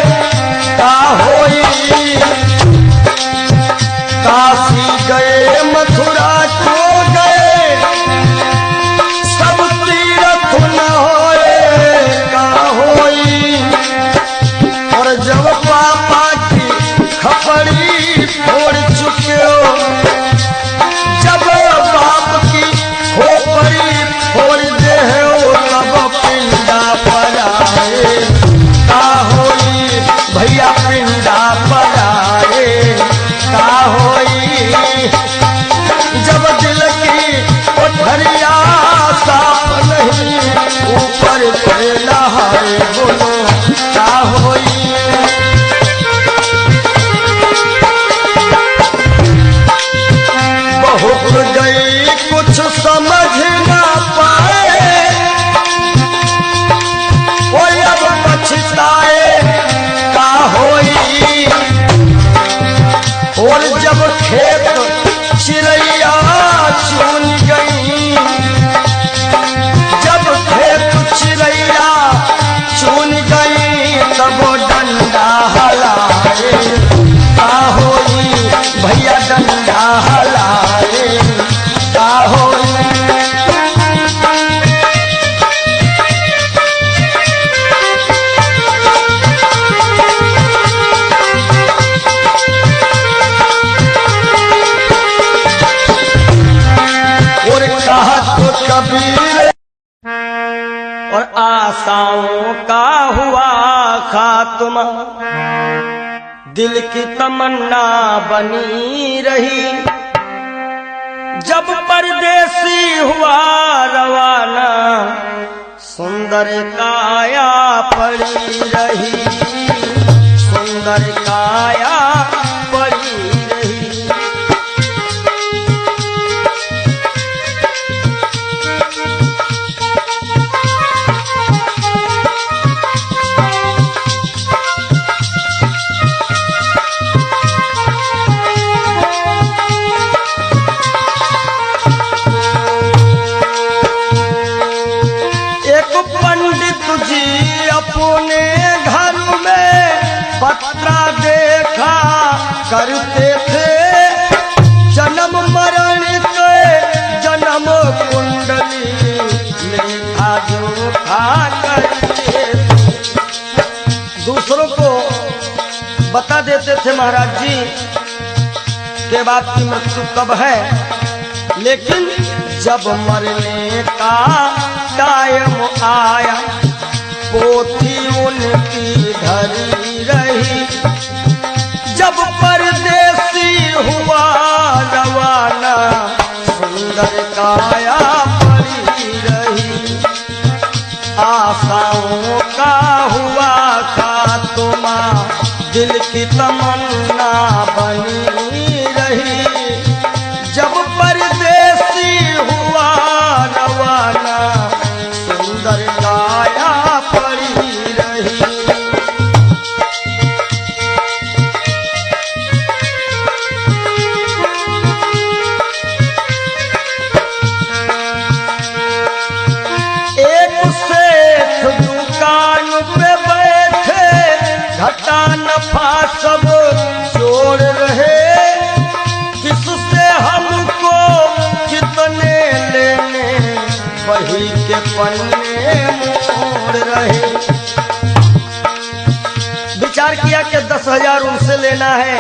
का होई। काशी गए मथुरा को गए, सब तीर्थ नहाए का होई। और जब पापा की खपड़ी फोड़ चुके हो, जब बाप की खोपड़ी फोड़ दे हो तब पिंडा पर आए का होई, भैया पिंडा पर आए का होई। जब दिल की कोठरिया साफ नहीं ऊपर से नहाए बोलो का होई। बहुत गई कुछ समझ ना पाए, कोई अब पछताए का होई। और जब खेत चिड़ैया चुन गई, जब खेत चिड़ैया चुन गई तब डंडा हलाए का होई, भैया डंडा हलाए का होई। और कहा तो कबीर और आशाओं का हुआ खात्मा, दिल की तमन्ना बनी रही। जब परदेसी हुआ रवाना, सुंदर काया पड़ी रही, सुंदर काया पड़ी रही। एक पंडित जी अपने घर देते थे महाराज जी के बाद की मृत्यु कब है, लेकिन जब मरने का टाइम आया पोथी उनकी धरी रही। जब परदेसी हुआ रवाना सुंदर काया पड़ी रही। आशाओं का हुआ खात्मा दिल की तमन्ना बनी रही। जब परदेसी हुआ रवाना सुंदर काया पड़ी रही। एक सेठ दुकान पे बैठे घटा नफा सब जोड़ रहे। किससे हमको कितने लेने वही के पन्ने मोड़ रहे। विचार किया कि 10,000 उनसे लेना है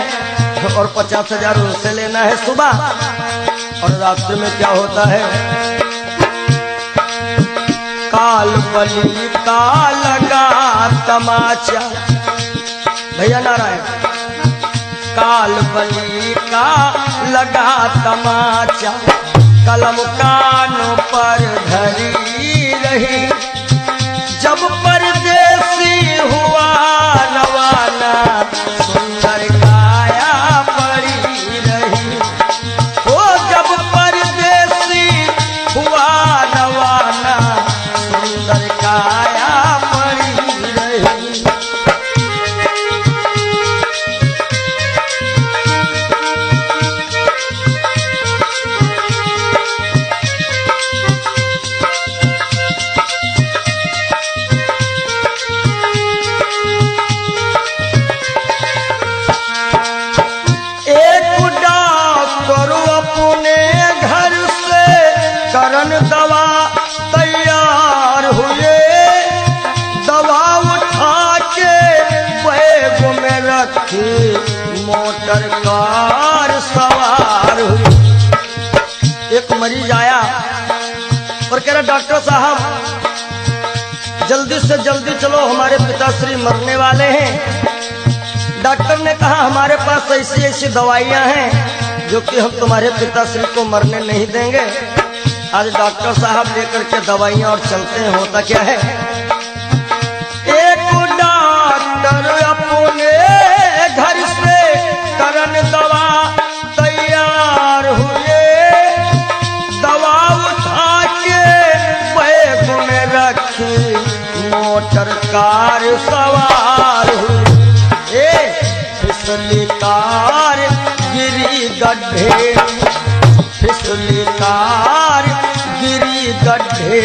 और 50,000 उनसे लेना है सुबह, और रास्ते में क्या होता है, काल बली का लगा तमाचा। भैया नारायण, काल बली का लगा तमाचा कलम कानों पर धरी रही। जब परदेसी हुआ रवाना सुंदर काया पड़ी रही। ओ जब परदेसी हुआ रवाना सुंदर काया पड़ी रही। एक डॉक्टर अपने घर से करन दवा तैयार हुए। दवा उठा के बैग में रखी मोटर कार सवार हुई। एक मरीज आया और कह रहा डॉक्टर साहब जल्दी से जल्दी चलो, हमारे पिताश्री मरने वाले हैं। डॉक्टर ने कहा हमारे पास ऐसी ऐसी दवाइयां हैं जो कि हम तुम्हारे पिताश्री को मरने नहीं देंगे। आज डॉक्टर साहब लेकर के दवाइयां और चलते हैं। होता क्या है, एक डॉक्टर अपने घर से करन दवा तैयार हुए। दवा उठा के बैग में रखी मोटर कार सवार हुई। फिसली कार गिरी गड्ढे, फिसली कार गिरी गड्ढे।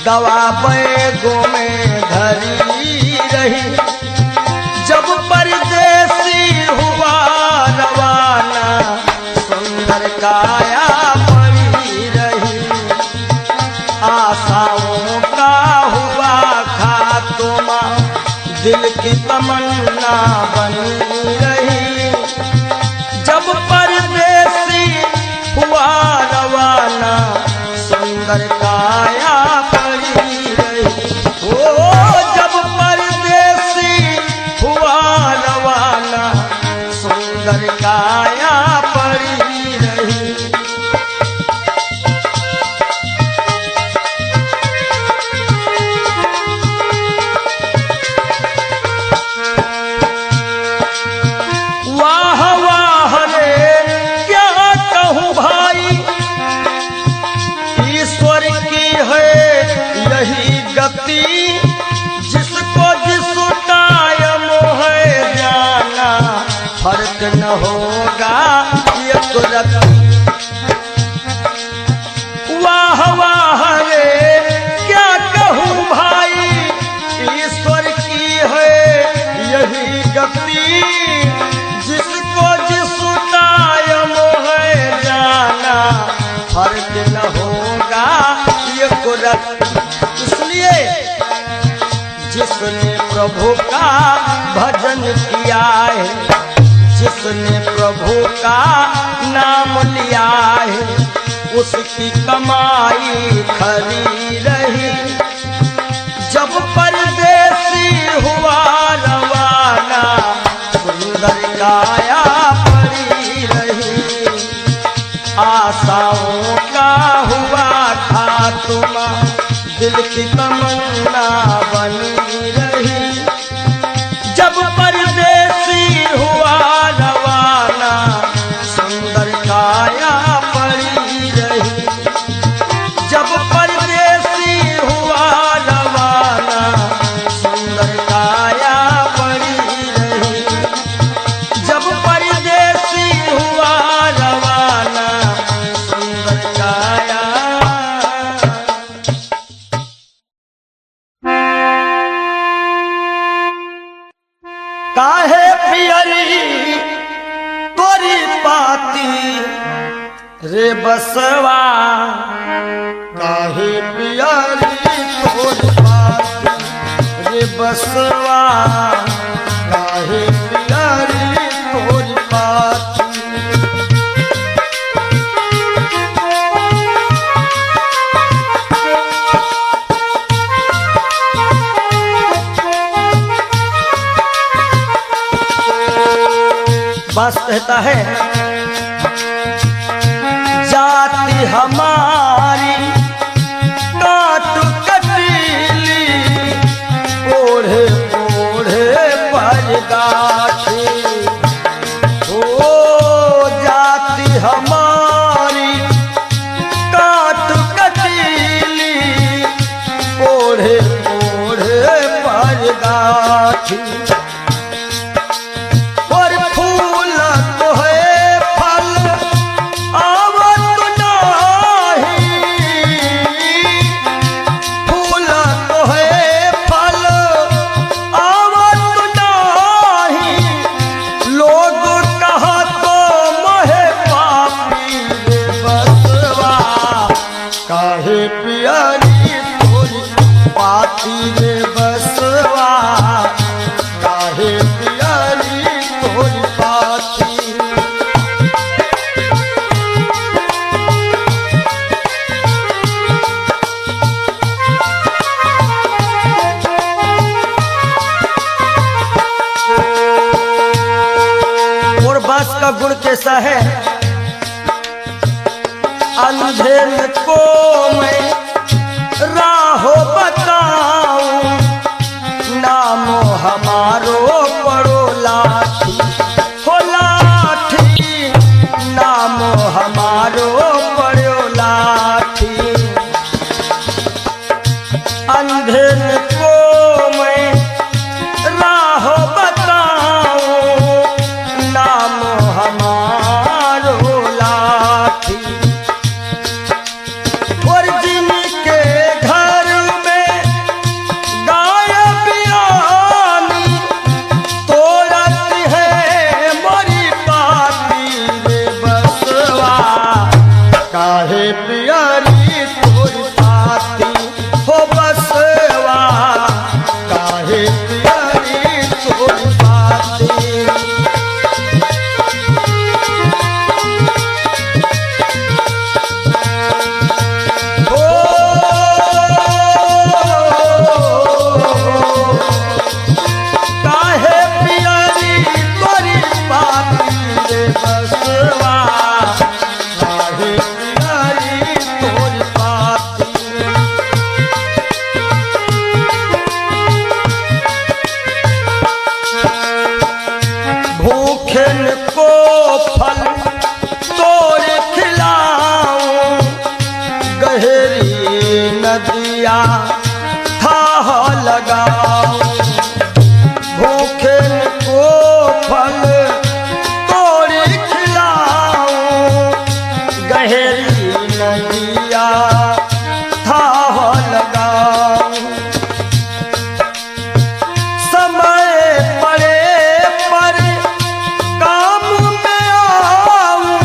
दवा बैगों में धरी रही। जब परदेसी हुआ रवाना सुंदर काया पड़ी रही। आशाओं का हुआ खात्मा दिल की तमन्ना बनी रही। जब परदेसी हुआ रवाना सुंदर काया पड़ी रही। ओ जब परदेसी हुआ रवाना सुंदर काया पड़ी रही। वाह वाह रे क्या कहूँ भाई, ईश्वर की है यही गति। जिसको जिस टाइम है जाना फर्क न होगा ये तुरंत। वाह वाह रे क्या कहूँ भाई, ईश्वर की है यही गति। जिसको जिस टाइम है जाना फर्क न होगा ये कुदरत। इसलिए जिसने प्रभु का भजन किया है, जिसने प्रभु का नाम लिया है, उसकी कमाई खरी रही। जब परदेसी हुआ रवाना, सुंदर काया पड़ी रही। आशाओं का हुआ खात्मा, दिल की तमन्ना बनी रही। जब परदेसी हुआ रवाना, सुंदर काया पड़ी रही। जब परदेसी हुआ रवाना, सुंदर काया पड़ी रही। जब परदेसी हुआ रवाना, सुंदर काया। काहे पियरी तोरी पाती रे बसवा, काहे पियरी तोरी पाती रे बसवा, काहे पियरी तोरी पाती। बस कहता है जाति हमारी काट कटीली, ओढ़े ओढ़े पर गाठी। ओ जाति हमारी काट कटीली, ओढ़े ओढ़े पर गाठी। का गुण कैसा है? अंधेर को मैं राहो बताऊं, नामो हमारो पड़ो लाठी। हो लाठी, नामो हमारो पड़ो लाठी। अंधेर को मैं राहो बताऊं, नामो हमारो लाठी। और जिनके घर में गाय बियानी, तोड़त है मोरी पाती रे बसवा। काहे पियरी तोरी पाती हो बसवा, काहे पियरी तोरी पाती। भूखन को फल तोड़ खिलाऊं, गहरी नदिया थाह लगाऊं। भूखन को फल तोड़ खिलाऊं, गहरी नदिया थाह लगाऊं। समय पड़े पर काम में आऊं,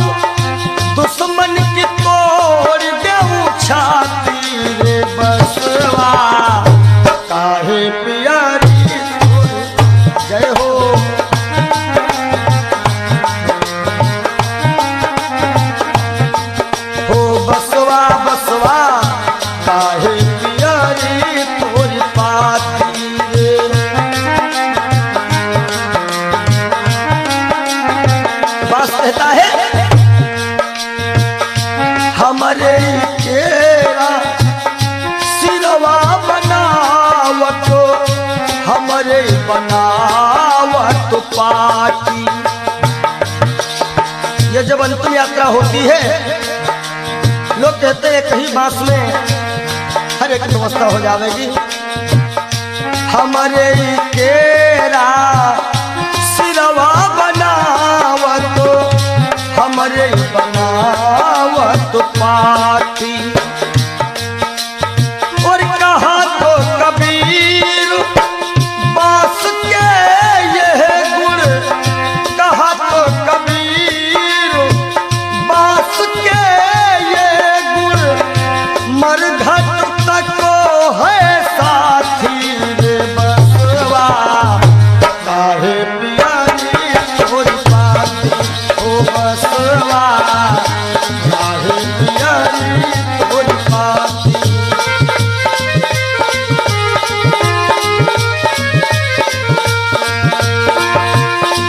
दुश्मन की तोड़ देऊं छाती रे बसवा। काहे पियरी बनावत पाटी। ये जब अंतिम यात्रा होती है, लोग कहते हैं कहीं बांस में हर एक व्यवस्था हो जाएगी। हमारे केरा सिरवा बनावत, हमारे बनावत पाटी। और कहा तो कबीर बांस के यह गुण, कहा तो कबीर बांस के ये गुण, मरघट तक है साथी रे बसवा। काहे पियारी तोरी पाती ओ बसवा, काहे पियारी तोरी पाती।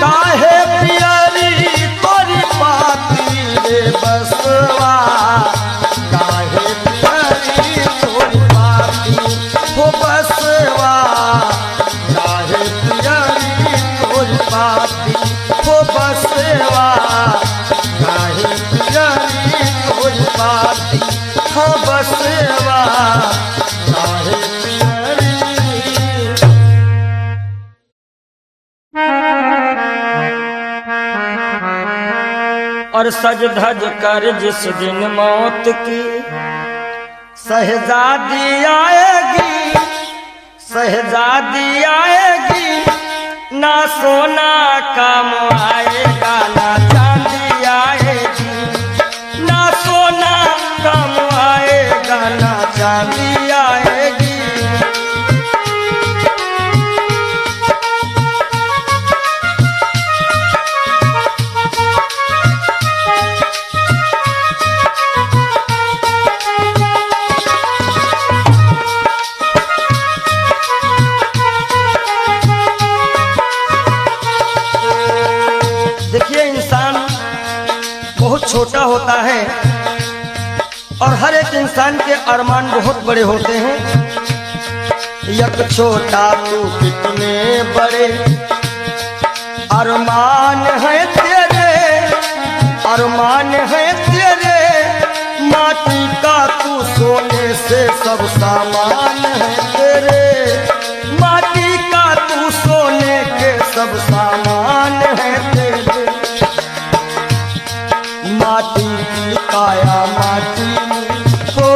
काहे पियारी तोरी पाती रे बसवा, काहे पियारी तोरी पाती हो बसवा, काहे पियारी तोरी पाती हो बसवा, काहे पियारी तोरी पाती हो बसवा, काहे पियारी। और सज धज कर जिस दिन मौत की शहजादी आएगी, शहजादी आएगी, ना सोना काम आएगा ना चांदी आएगी, ना सोना काम आएगा ना चांदी आएगी। देखिए, इंसान बहुत छोटा होता है और हर एक इंसान के अरमान बहुत बड़े होते हैं। एक छोटा तू कितने बड़े अरमान है तेरे, अरमान है तेरे, माटी का तू सोने से सब सामान है तेरे, माटी का तू सोने के सब सामान है तेरे। माटी की काया माटी हो,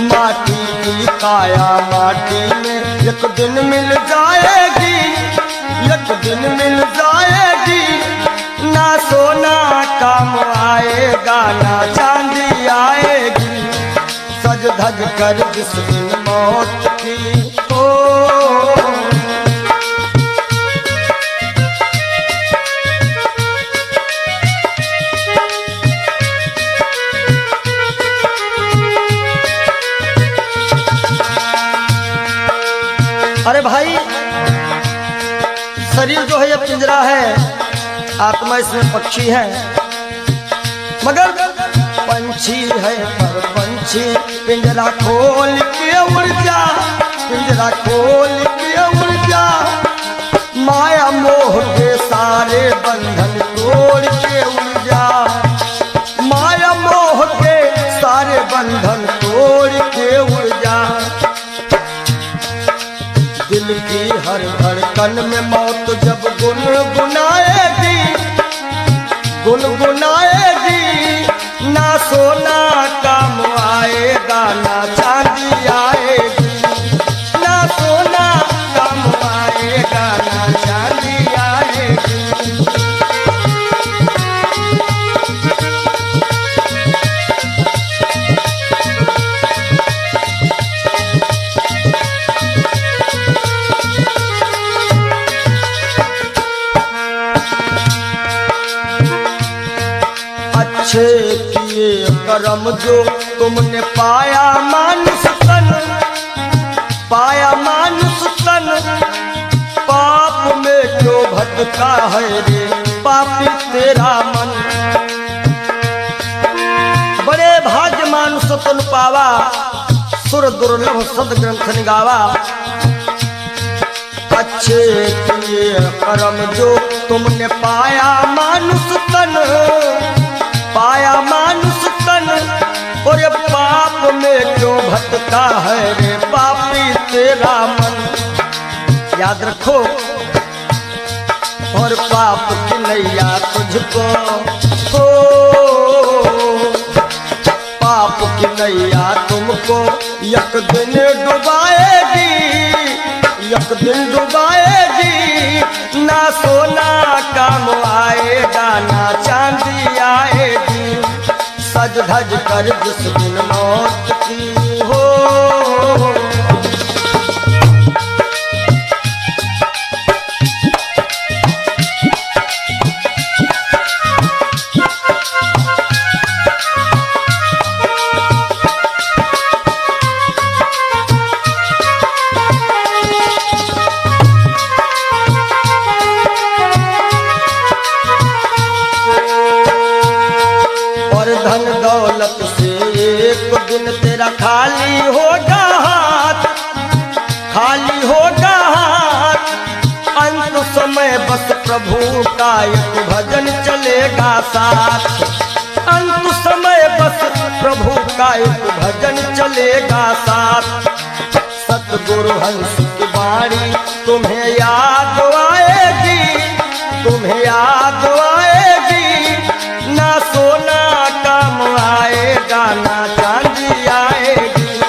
माटी की काया माटी में एक दिन मिल जाएगी, एक दिन मिल जाएगी, ना सोना काम आएगा ना चांदी आएगी। सज धज कर जिस दिन मौत की हो, अरे भाई, शरीर जो है ये पिंजरा है, आत्मा इसमें पक्षी है, मगर पंछी है पर पंछी पिंजरा खोल के उड़ जा, पिंजरा खोल के उड़ जा, माया मोह के सारे बंधन तोड़ के उड़ जा, माया मोह के सारे बंधन तोड़ के उड़ जा। दिल की हर धड़कन में मौत जब गुनगुनाएगी, गुनगुनाएगी, ना सोना काम आएगा ना चांदी आएगी, ना सोना काम आएगा ना चांदी आएगी। अच्छे किए करम जो तुमने पाया मानुष तन, पाया मानुष तन, पाप में जो भटका है रे पापी तेरा मन। बड़े भाग्य मानुष तन पावा, सुर दुर्लभ सद ग्रंथ निगावा। अच्छे किए कर्म जो तुमने पाया मानुष तन, पाया मानुष तन, और ये पाप में क्यों भटका है रे पापी तेरा मन। याद रखो, और पाप की नैया तुझको हो, पाप की नैया तुमको एक दिन डुबाएगी, एक दिन डुबाएगी। ना सोना काम आएगा ना चांदी आएगी, सज धज कर जिस दिन मौत की हो। धन दौलत से एक दिन तेरा खाली होगा हाथ, खाली होगा हाथ। अंत समय बस प्रभु का एक भजन चलेगा साथ, अंत समय बस प्रभु का एक भजन चलेगा साथ। सतगुरु हंस की वाणी तुम्हें याद आएगी, तुम्हें याद आएगी। ना सोना काम आएगा ना चांदी आएगी,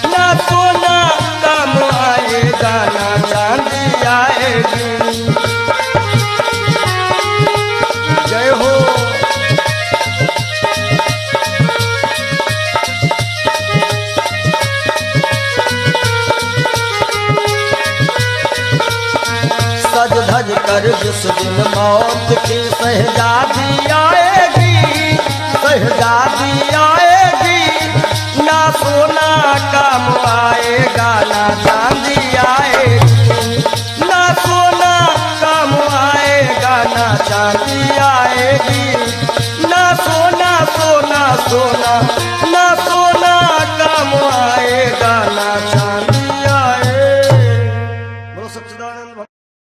ना सोना काम आएगा ना चांदी आएगी। जय हो। सज धज कर जिस दिन मौत की शहजादी आएगी, शहजादी आएगी। ना सोना काम आएगा ना चांदी आएगी, ना सोना काम आएगा ना चांदी आएगी। ना सोना सोना सोना ना